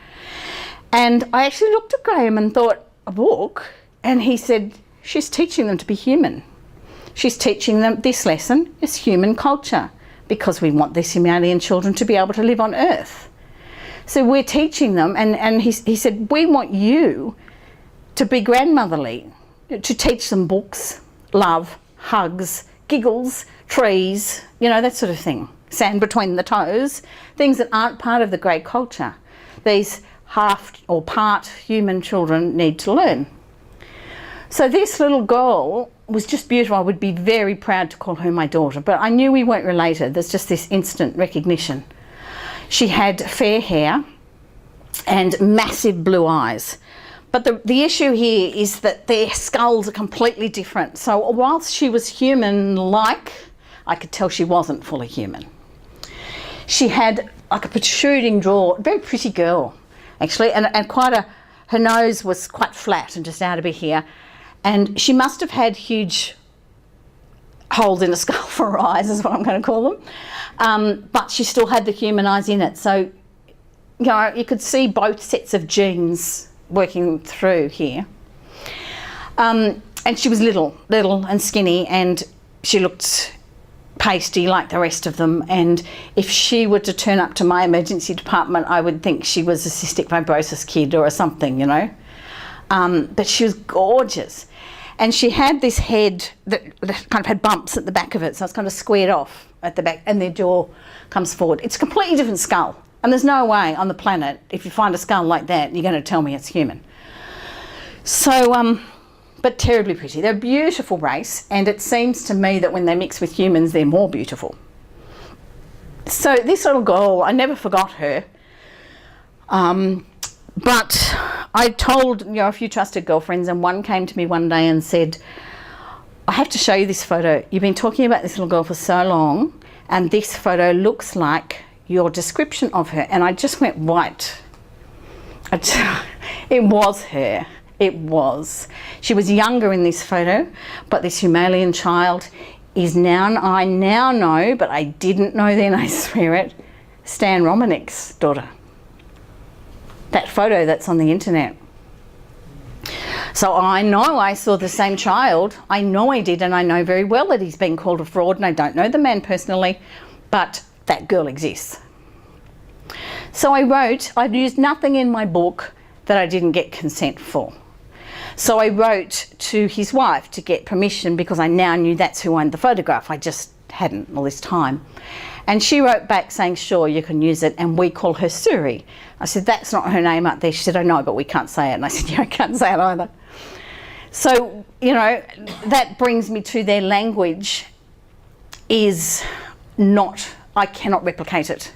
And I actually looked at Graham and thought, a book? And he said, she's teaching them to be human. She's teaching them this lesson is human culture, because we want these Humalien children to be able to live on Earth. So we're teaching them, and he said, we want you to be grandmotherly, to teach them books, love, hugs, giggles, trees, you know, that sort of thing. Sand between the toes, things that aren't part of the great culture. These half or part human children need to learn. So this little girl was just beautiful. I would be very proud to call her my daughter, but I knew we weren't related. There's just this instant recognition. She had fair hair and massive blue eyes. But the issue here is that their skulls are completely different. So whilst she was human-like, I could tell she wasn't fully human. She had like a protruding jaw, very pretty girl, actually, and her nose was quite flat and just out a bit here. And she must have had huge holes in the skull for her eyes, is what I'm going to call them. But she still had the human eyes in it. So, you know, you could see both sets of genes working through here. And she was little and skinny, and she looked pasty like the rest of them. And if she were to turn up to my emergency department, I would think she was a cystic fibrosis kid or something, you know. But she was gorgeous. And she had this head that kind of had bumps at the back of it, so it's kind of squared off at the back, and their jaw comes forward. It's a completely different skull, and there's no way on the planet, if you find a skull like that, you're going to tell me it's human. So, but terribly pretty. They're a beautiful race, and it seems to me that when they mix with humans, they're more beautiful. So this little girl, I never forgot her. But I told, you know, a few trusted girlfriends, and one came to me one day and said, I have to show you this photo. You've been talking about this little girl for so long, and this photo looks like your description of her. And I just went white. It was her. It was. She was younger in this photo, but this Humalien child is now, I now know, but I didn't know then, I swear it, Stan Romanik's daughter. That photo that's on the internet. So I know I saw the same child. I know I did, and I know very well that he's been called a fraud, and I don't know the man personally, but that girl exists. So I wrote, I'd used nothing in my book that I didn't get consent for. So I wrote to his wife to get permission, because I now knew that's who owned the photograph. I just hadn't all this time. And she wrote back saying, sure, you can use it, and we call her Suri. I said, that's not her name up there. She said, oh no, but we can't say it. And I said, yeah, I can't say it either. So, you know, that brings me to their language is not, I cannot replicate it.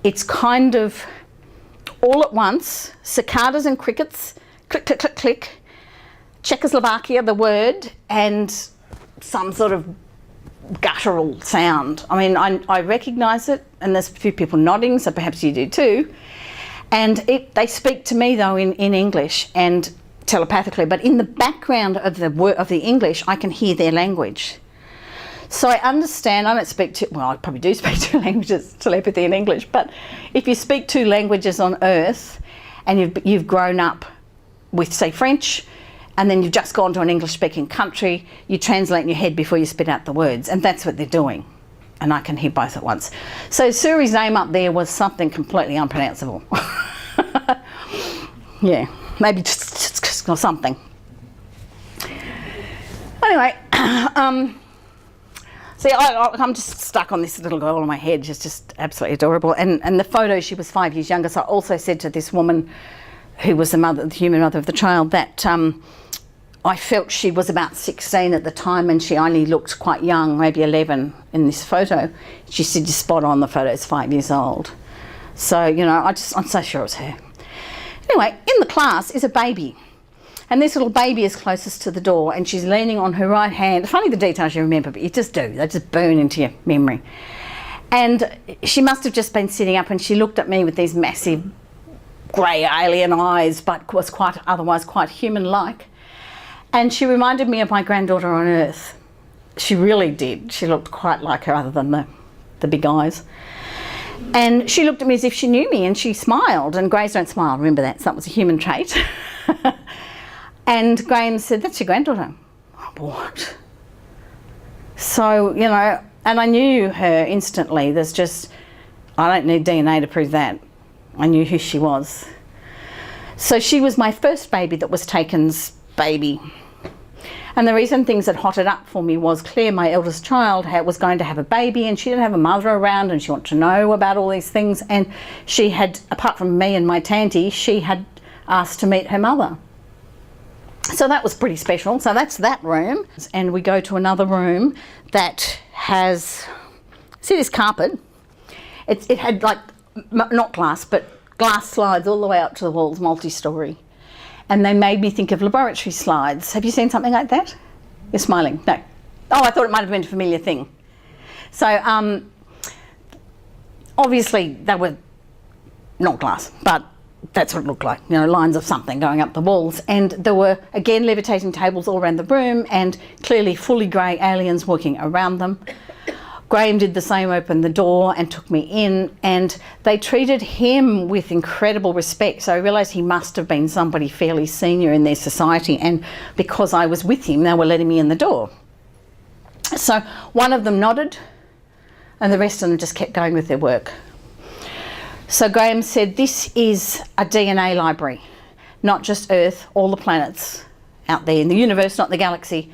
It's kind of all at once, cicadas and crickets, click, click, click, click, Czechoslovakia, the word, and some sort of guttural sound. I mean, I recognise it, and there's a few people nodding, so perhaps you do too. And they speak to me though in English and telepathically, but in the background of the English, I can hear their language. So I understand. I don't speak two, well, I probably do speak two languages, telepathy and English, but if you speak two languages on Earth and you've grown up with, say, French, and then you've just gone to an English-speaking country, you translate in your head before you spit out the words, and that's what they're doing. And I can hear both at once. So Suri's name up there was something completely unpronounceable. Yeah, maybe just or something. Anyway, see, I'm just stuck on this little girl in my head. She's just absolutely adorable. And the photo, she was 5 years younger. So I also said to this woman, who was the mother, the human mother of the child, that I felt she was about 16 at the time, and she only looked quite young, maybe 11 in this photo. She said, "You're spot on, the photo's 5 years old." So, you know, I'm so sure it was her. Anyway, in the class is a baby. And this little baby is closest to the door, and she's leaning on her right hand. Funny the details you remember, but you just do. They just burn into your memory. And she must have just been sitting up, and she looked at me with these massive grey alien eyes, but was otherwise quite human-like. And she reminded me of my granddaughter on Earth. She really did. She looked quite like her, other than the big eyes. And she looked at me as if she knew me, and she smiled. And greys don't smile, remember that, so that was a human trait. And Graham said, "That's your granddaughter." What? So, you know, and I knew her instantly. There's just, I don't need DNA to prove that. I knew who she was. So she was my first baby that was taken's baby. And the reason things had hotted up for me was Claire, my eldest child, was going to have a baby, and she didn't have a mother around, and she wanted to know about all these things. And she had, apart from me and my tanty, she had asked to meet her mother. So that was pretty special. So that's that room. And we go to another room that has, see this carpet? It had like, not glass, but glass slides all the way up to the walls, multi-storey. And they made me think of laboratory slides. Have you seen something like that? You're smiling. No. Oh, I thought it might have been a familiar thing. So obviously they were not glass, but that's what it looked like, you know, lines of something going up the walls. And there were, again, levitating tables all around the room, and clearly fully grey aliens walking around them. Graham did the same, opened the door and took me in, and they treated him with incredible respect. So I realised he must have been somebody fairly senior in their society, and because I was with him, they were letting me in the door. So one of them nodded, and the rest of them just kept going with their work. So Graham said, "This is a DNA library, not just Earth, all the planets out there in the universe, not the galaxy,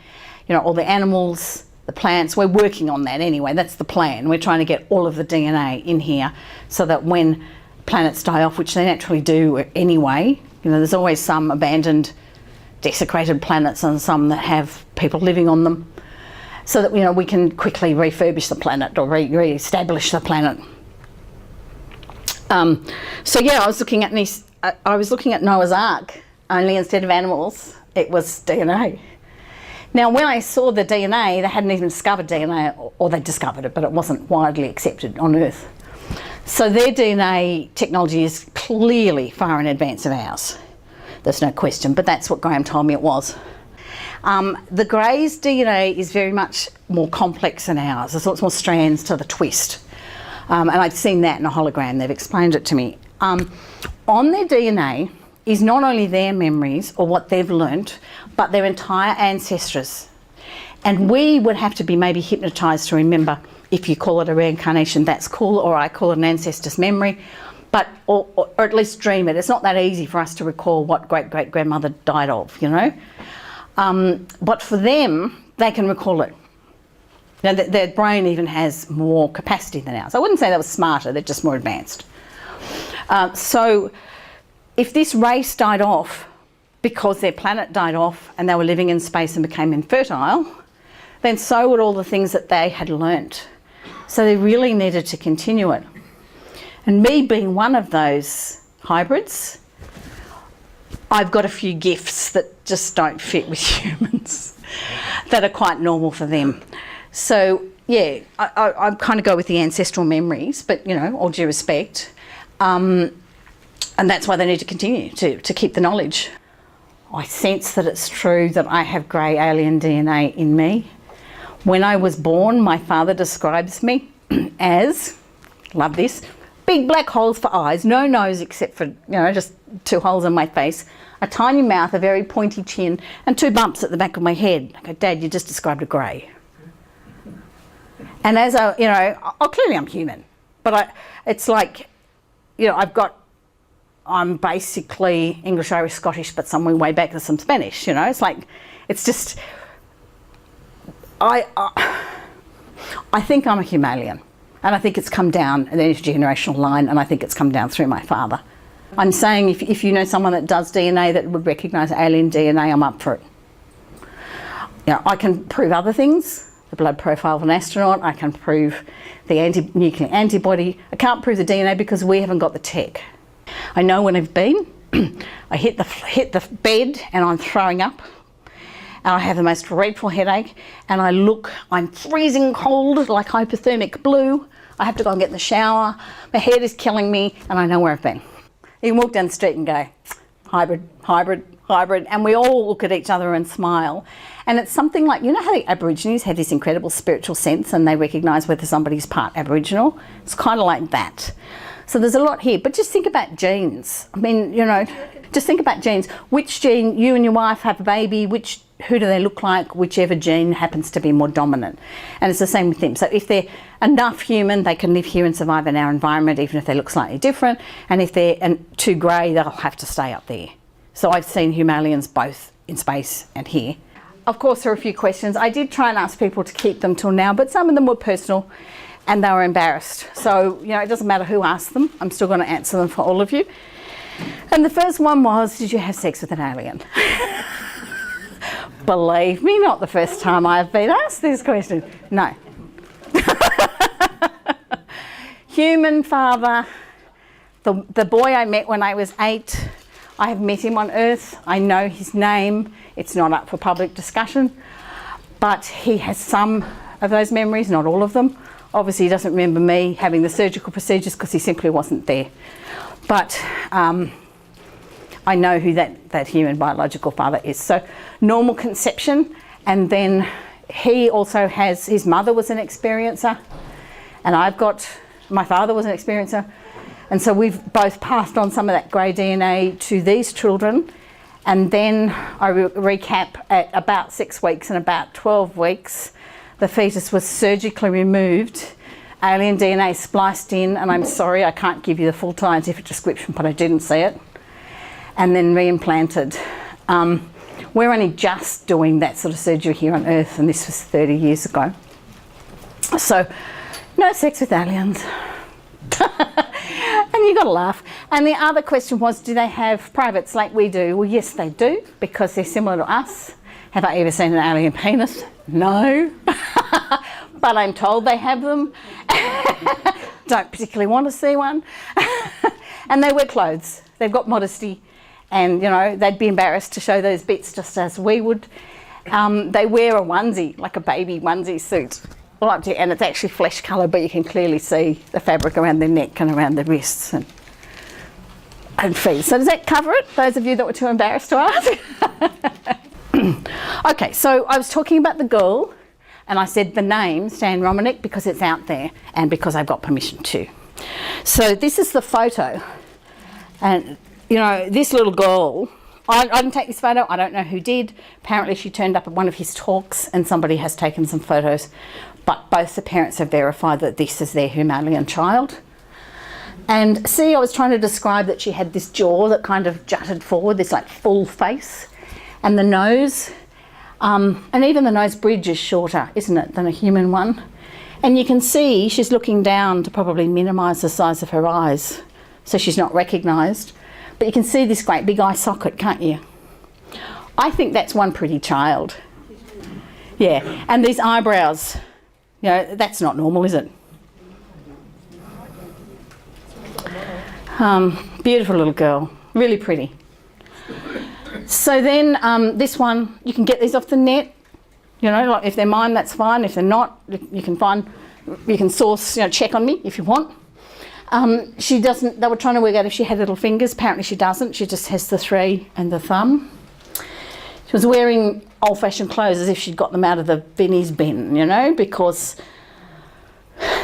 you know, all the animals, the plants. We're working on that anyway. That's the plan. We're trying to get all of the DNA in here so that when planets die off, which they naturally do anyway, you know, there's always some abandoned, desecrated planets and some that have people living on them, so that, you know, we can quickly refurbish the planet or re-establish the planet." So yeah, I was looking at Noah's Ark, only instead of animals, it was DNA. Now, when I saw the DNA, they hadn't even discovered DNA, or they discovered it, but it wasn't widely accepted on Earth. So their DNA technology is clearly far in advance of ours. There's no question, but that's what Graham told me it was. The Greys' DNA is very much more complex than ours. There's lots more strands to the twist. And I've seen that in a hologram. They've explained it to me. On their DNA is not only their memories or what they've learnt, but their entire ancestors. And we would have to be maybe hypnotised to remember, if you call it a reincarnation, that's cool, or I call it an ancestor's memory, but or at least dream it. It's not that easy for us to recall what great-great-grandmother died of, you know. But for them, they can recall it. Now, their brain even has more capacity than ours. I wouldn't say they were smarter, they're just more advanced. So if this race died off because their planet died off and they were living in space and became infertile, then so would all the things that they had learnt. So they really needed to continue it. And me being one of those hybrids, I've got a few gifts that just don't fit with humans, that are quite normal for them. So yeah, I kind of go with the ancestral memories, but, you know, all due respect. And that's why they need to continue to keep the knowledge. I sense that it's true that I have grey alien DNA in me. When I was born, my father describes me as, love this, big black holes for eyes, no nose except for, you know, just 2 holes in my face, a tiny mouth, a very pointy chin, and 2 bumps at the back of my head. I go, Dad, you just described a grey. And as I, you know, clearly I'm human, but it's like, you know, I'm basically English, Irish, Scottish, but somewhere way back there's some Spanish, you know. It's like, it's just, I think I'm a Humalien, and I think it's come down an intergenerational line, and I think it's come down through my father. I'm saying if you know someone that does DNA that would recognise alien DNA, I'm up for it. You know, I can prove other things, the blood profile of an astronaut, I can prove the anti-nuclear antibody. I can't prove the DNA because we haven't got the tech. I know when I've been, I hit the bed and I'm throwing up. And I have the most dreadful headache, and I'm freezing cold, like hypothermic blue. I have to go and get in the shower. My head is killing me, and I know where I've been. You can walk down the street and go, hybrid, hybrid, hybrid, and we all look at each other and smile. And it's something like, you know how the Aborigines have this incredible spiritual sense and they recognise whether somebody's part Aboriginal? It's kind of like that. So there's a lot here, but just think about genes. I mean, you know, just think about genes. Which gene, you and your wife have a baby, who do they look like? Whichever gene happens to be more dominant. And it's the same with them. So if they're enough human, they can live here and survive in our environment, even if they look slightly different. And if they're too grey, they'll have to stay up there. So I've seen Humaliens both in space and here. Of course, there are a few questions. I did try and ask people to keep them till now, but some of them were personal and they were embarrassed. So, you know, it doesn't matter who asked them. I'm still going to answer them for all of you. And the first one was, did you have sex with an alien? Believe me, not the first time I've been asked this question. No. Human father, the boy I met when I was 8, I have met him on Earth. I know his name. It's not up for public discussion, but he has some of those memories, not all of them. Obviously, he doesn't remember me having the surgical procedures because he simply wasn't there. But I know who that human biological father is. So normal conception, and then he also has, his mother was an experiencer, and my father was an experiencer. And so we've both passed on some of that grey DNA to these children. And then I recap at about 6 weeks and about 12 weeks, the fetus was surgically removed, alien DNA spliced in, and I'm sorry I can't give you the full scientific description, but I didn't see it, and then reimplanted. We're only just doing that sort of surgery here on Earth, and this was 30 years ago. So, no sex with aliens. And you got to laugh. And the other question was, do they have privates like we do? Well, yes, they do, because they're similar to us. Have I ever seen an alien penis? No. But I'm told they have them. Don't particularly want to see one. And they wear clothes. They've got modesty. And, you know, they'd be embarrassed to show those bits just as we would. They wear a onesie, like a baby onesie suit. And it's actually flesh colour, but you can clearly see the fabric around their neck and around their wrists and feet. So does that cover it, those of you that were too embarrassed to ask? Okay, so I was talking about the girl, and I said the name, Stan Romanek, because it's out there and because I've got permission to. So this is the photo. And, you know, this little girl, I didn't take this photo, I don't know who did. Apparently she turned up at one of his talks and somebody has taken some photos. But both the parents have verified that this is their Humalien child. And see, I was trying to describe that she had this jaw that kind of jutted forward, this like full face. And the nose, and even the nose bridge is shorter, isn't it, than a human one? And you can see she's looking down to probably minimise the size of her eyes, so she's not recognised. But you can see this great big eye socket, can't you? I think that's one pretty child. Yeah, and these eyebrows, you know, that's not normal, is it? Beautiful little girl, really pretty. So then this one, you can get these off the net. You know, like if they're mine, that's fine. If they're not, you can source, you know, check on me if you want. She doesn't, they were trying to work out if she had little fingers. Apparently she doesn't. She just has the 3 and the thumb. She was wearing old-fashioned clothes as if she'd got them out of the Benny's bin, you know, because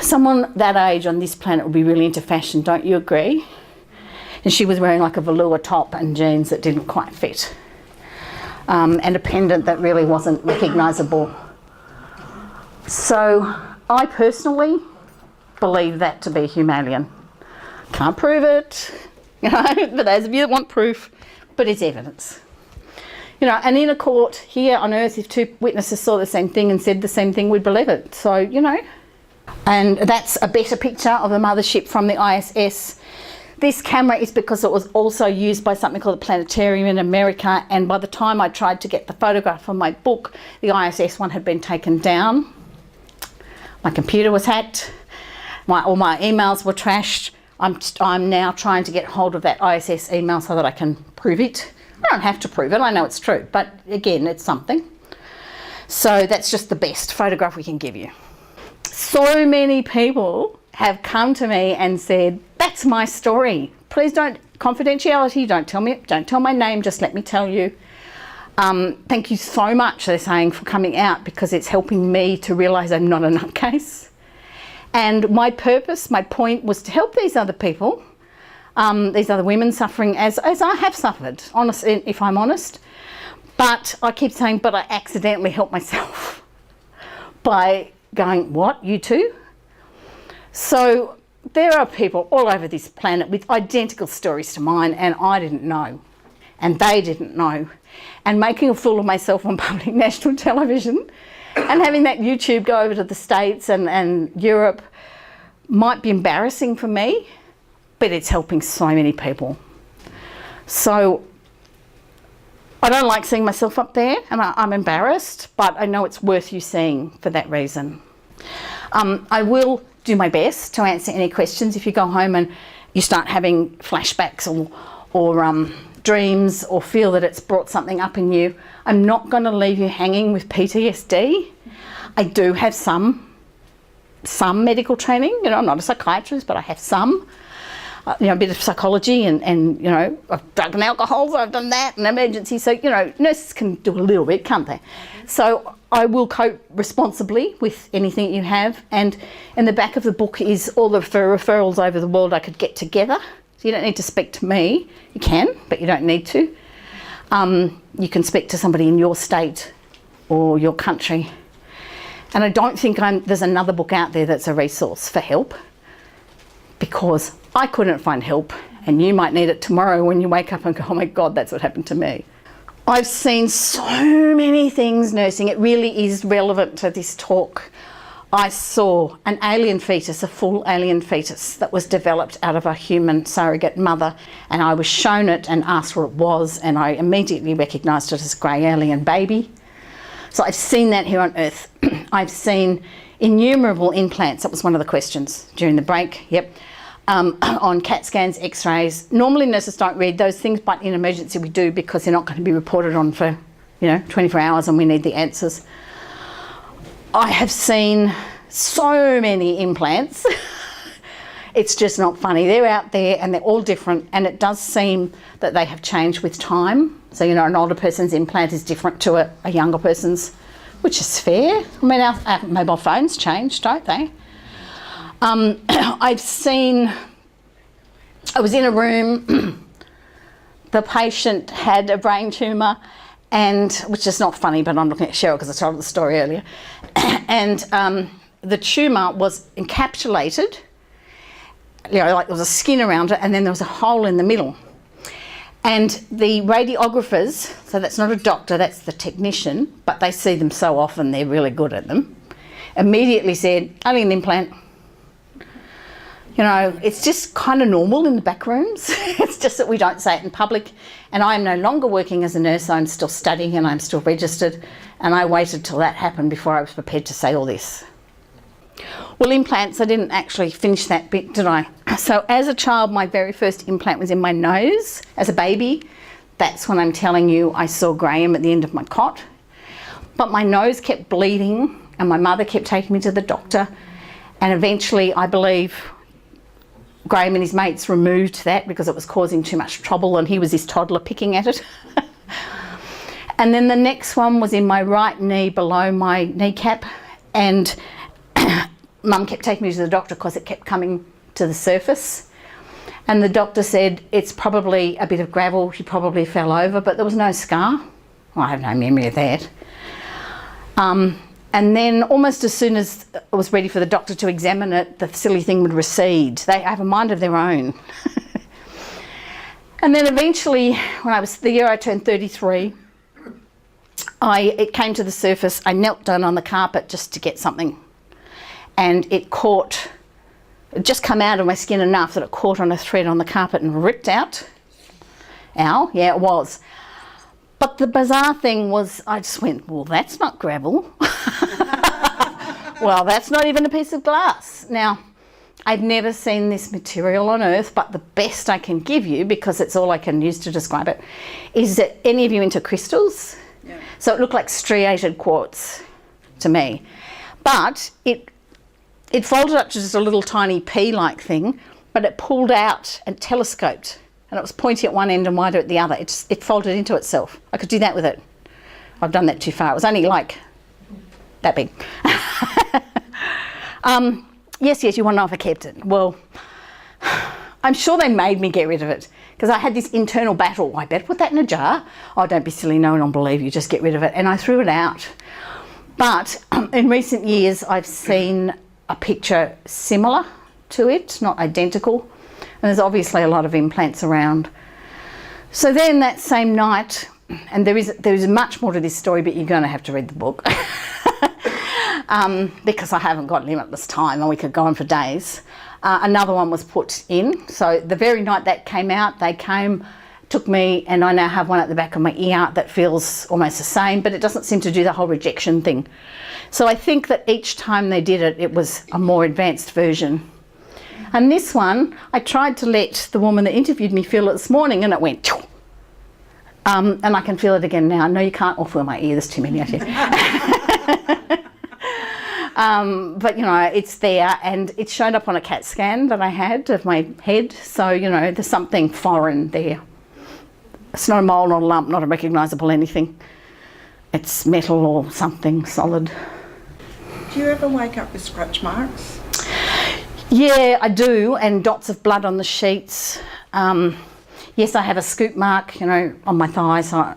someone that age on this planet would be really into fashion, don't you agree? And she was wearing like a velour top and jeans that didn't quite fit. And a pendant that really wasn't recognisable. So I personally believe that to be Humalien. Can't prove it, you know, for those of you that want proof, but it's evidence. You know, and in a court here on Earth, if two witnesses saw the same thing and said the same thing, we'd believe it. So, you know, and that's a better picture of the mothership from the ISS. This camera is because it was also used by something called the Planetarium in America, and by the time I tried to get the photograph from my book, the ISS one had been taken down. My computer was hacked, all my emails were trashed. I'm now trying to get hold of that ISS email so that I can prove it. I don't have to prove it, I know it's true, but again, it's something. So that's just the best photograph we can give you. So many people have come to me and said, that's my story. Please don't, confidentiality, don't tell my name, just let me tell you. Thank you so much, they're saying, for coming out, because it's helping me to realise I'm not a nutcase. And my purpose, my point was to help these other people, these other women suffering as I have suffered, honest, if I'm honest. But I keep saying, but I accidentally helped myself by going, what, you too? So there are people all over this planet with identical stories to mine, and I didn't know, and they didn't know. And making a fool of myself on public national television and having that YouTube go over to the States and Europe might be embarrassing for me, but it's helping so many people. So I don't like seeing myself up there, and I'm embarrassed, but I know it's worth you seeing for that reason. I will do my best to answer any questions if you go home and you start having flashbacks or dreams, or feel that it's brought something up in you. I'm not going to leave you hanging with PTSD. I do have some medical training. You know, I'm not a psychiatrist, but I have some. You know, a bit of psychology and you know, I've drug and alcohol, so I've done that, and emergency. So, you know, nurses can do a little bit, can't they? So I will cope responsibly with anything you have. And in the back of the book is all the referrals over the world I could get together. So you don't need to speak to me. You can, but you don't need to. You can speak to somebody in your state or your country. And I don't think there's another book out there that's a resource for help, because I couldn't find help, and you might need it tomorrow when you wake up and go, oh my God, that's what happened to me. I've seen so many things nursing. It really is relevant to this talk. I saw an alien fetus, a full alien fetus that was developed out of a human surrogate mother, and I was shown it and asked what it was, and I immediately recognised it as a grey alien baby. So I've seen that here on Earth. I've seen innumerable implants. That was one of the questions during the break. Yep. On CAT scans, X-rays. Normally nurses don't read those things, but in emergency we do, because they're not going to be reported on for, you know, 24 hours and we need the answers. I have seen so many implants. It's just not funny. They're out there and they're all different, and it does seem that they have changed with time. So, you know, an older person's implant is different to a younger person's, which is fair. I mean, our mobile phones change, don't they? I was in a room, the patient had a brain tumour, and, which is not funny, but I'm looking at Cheryl because I told the story earlier, and the tumour was encapsulated, you know, like there was a skin around it, and then there was a hole in the middle. And the radiographers, so that's not a doctor, that's the technician, but they see them so often, they're really good at them, immediately said, only an implant. You know, it's just kind of normal in the back rooms. It's just that we don't say it in public. And I am no longer working as a nurse. I'm still studying and I'm still registered. And I waited till that happened before I was prepared to say all this. Well, implants, I didn't actually finish that bit, did I? So as a child, my very first implant was in my nose. As a baby, that's when I'm telling you I saw Graham at the end of my cot. But my nose kept bleeding and my mother kept taking me to the doctor. And eventually, I believe, Graham and his mates removed that because it was causing too much trouble, and he was his toddler picking at it. And then the next one was in my right knee below my kneecap, and Mum kept taking me to the doctor because it kept coming to the surface. And the doctor said, it's probably a bit of gravel, she probably fell over, but there was no scar. Well, I have no memory of that. And then almost as soon as it was ready for the doctor to examine it, the silly thing would recede. They have a mind of their own. And then eventually, when the year I turned 33, it came to the surface. I knelt down on the carpet just to get something. And it just come out of my skin enough that it caught on a thread on the carpet and ripped out. Ow, yeah, it was. But the bizarre thing was, I just went, well, that's not gravel. Well, that's not even a piece of glass. Now, I've never seen this material on Earth, but the best I can give you, because it's all I can use to describe it, is that any of you into crystals? Yeah. So it looked like striated quartz to me. But it folded up to just a little tiny pea-like thing, but it pulled out and telescoped. And it was pointy at one end and wider at the other. It folded into itself. I could do that with it. I've done that too far. It was only like that big. Yes, you want to know if I kept it. Well, I'm sure they made me get rid of it because I had this internal battle. I better put that in a jar. Oh, don't be silly. No one will believe you. Just get rid of it. And I threw it out. But in recent years, I've seen a picture similar to it, not identical. And there's obviously a lot of implants around. So then that same night, and there is much more to this story, but you're going to have to read the book because I haven't got limitless time and we could go on for days. Another one was put in. So the very night that came out, they came, took me, and I now have one at the back of my ear that feels almost the same, but it doesn't seem to do the whole rejection thing. So I think that each time they did it, it was a more advanced version. And this one, I tried to let the woman that interviewed me feel it this morning and it went, Choo! And I can feel it again now. No, you can't all feel my ear, there's too many out here. But you know, it's there, and it showed up on a CAT scan that I had of my head. So, you know, there's something foreign there. It's not a mole, not a lump, not a recognisable anything. It's metal or something solid. Do you ever wake up with scratch marks? Yeah, I do, and dots of blood on the sheets. Yes, I have a scoop mark, you know, on my thigh, so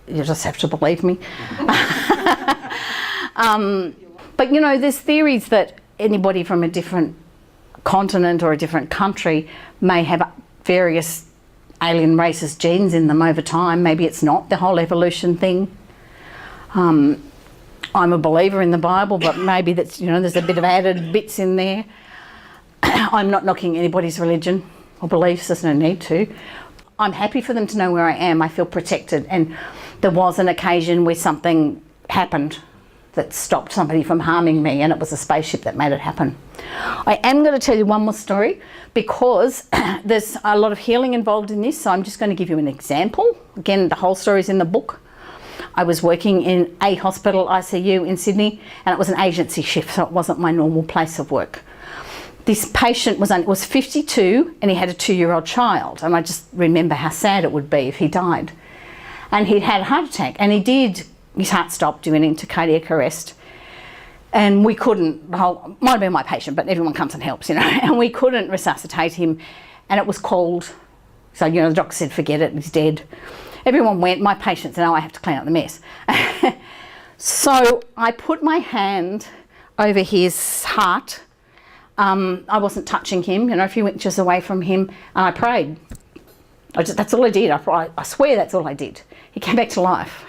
you just have to believe me. But, you know, there's theories that anybody from a different continent or a different country may have various alien races genes in them over time. Maybe it's not the whole evolution thing. I'm a believer in the Bible, but maybe that's, you know, there's a bit of added bits in there. I'm not knocking anybody's religion or beliefs, there's no need to. I'm happy for them to know where I am. I feel protected, and there was an occasion where something happened that stopped somebody from harming me, and it was a spaceship that made it happen. I am going to tell you one more story because there's a lot of healing involved in this, so I'm just going to give you an example. Again, the whole story is in the book. I was working in a hospital ICU in Sydney, and it was an agency shift, so it wasn't my normal place of work. This patient was 52 and he had a 2-year-old child, and I just remember how sad it would be if he died. And he'd had a heart attack, and his heart stopped, he went into cardiac arrest, and we couldn't, might have been my patient, but everyone comes and helps, you know, and we couldn't resuscitate him, and it was called, so, you know, the doctor said, forget it, he's dead. Everyone went, my patient said, oh, I have to clean up the mess. So I put my hand over his heart. I wasn't touching him, you know, a few inches away from him, and I prayed. That's all I did. I swear that's all I did. He came back to life.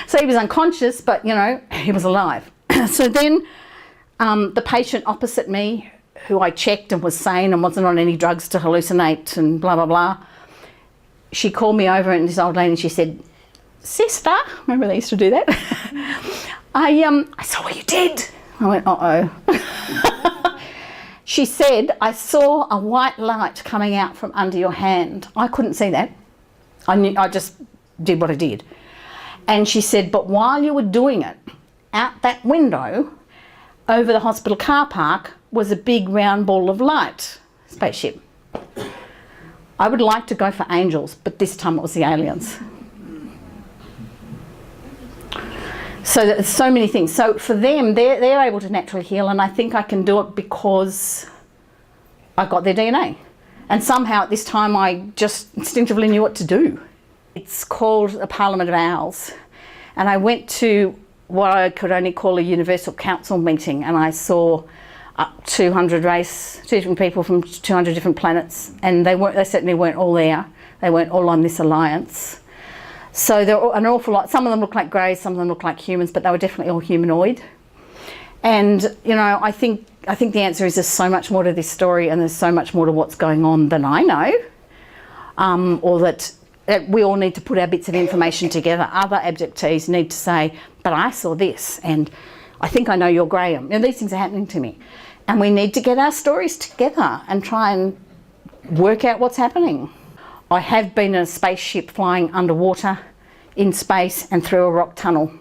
So he was unconscious, but, you know, he was alive. So then the patient opposite me, who I checked and was sane and wasn't on any drugs to hallucinate and blah, blah, blah, she called me over, and this old lady, and she said, sister, remember they used to do that? I saw what you did. I went, uh-oh. She said, I saw a white light coming out from under your hand. I couldn't see that. I just did what I did. And she said, but while you were doing it, out that window, over the hospital car park, was a big round ball of light, spaceship. I would like to go for angels, but this time it was the aliens. So there's so many things. So for them, they're able to naturally heal, and I think I can do it because I got their DNA. And somehow at this time I just instinctively knew what to do. It's called the Parliament of Owls. And I went to what I could only call a Universal Council meeting, and I saw 200 different people from 200 different planets, and they certainly weren't all there. They weren't all on this alliance. So there were an awful lot. Some of them look like greys, some of them look like humans, but they were definitely all humanoid. And you know, I think the answer is there's so much more to this story, and there's so much more to what's going on than I know, or that we all need to put our bits of information together. Other abductees need to say, but I saw this, and I think I know you're Graham. You know, these things are happening to me. And we need to get our stories together and try and work out what's happening. I have been in a spaceship flying underwater, in space, and through a rock tunnel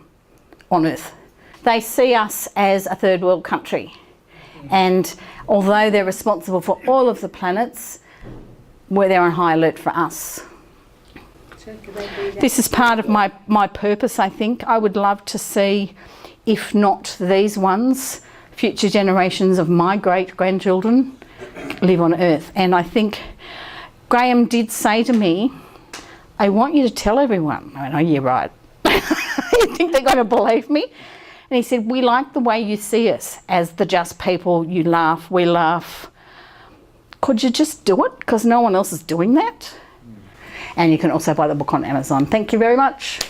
on Earth. They see us as a third world country. And although they're responsible for all of the planets, they're on high alert for us. This is part of my purpose, I think. I would love to see, if not these ones, future generations of my great-grandchildren live on Earth. And I think Graham did say to me, I want you to tell everyone. I went, oh, yeah, right. You think they're going to believe me? And he said, we like the way you see us as the just people. You laugh, we laugh. Could you just do it? Because no one else is doing that. And you can also buy the book on Amazon. Thank you very much.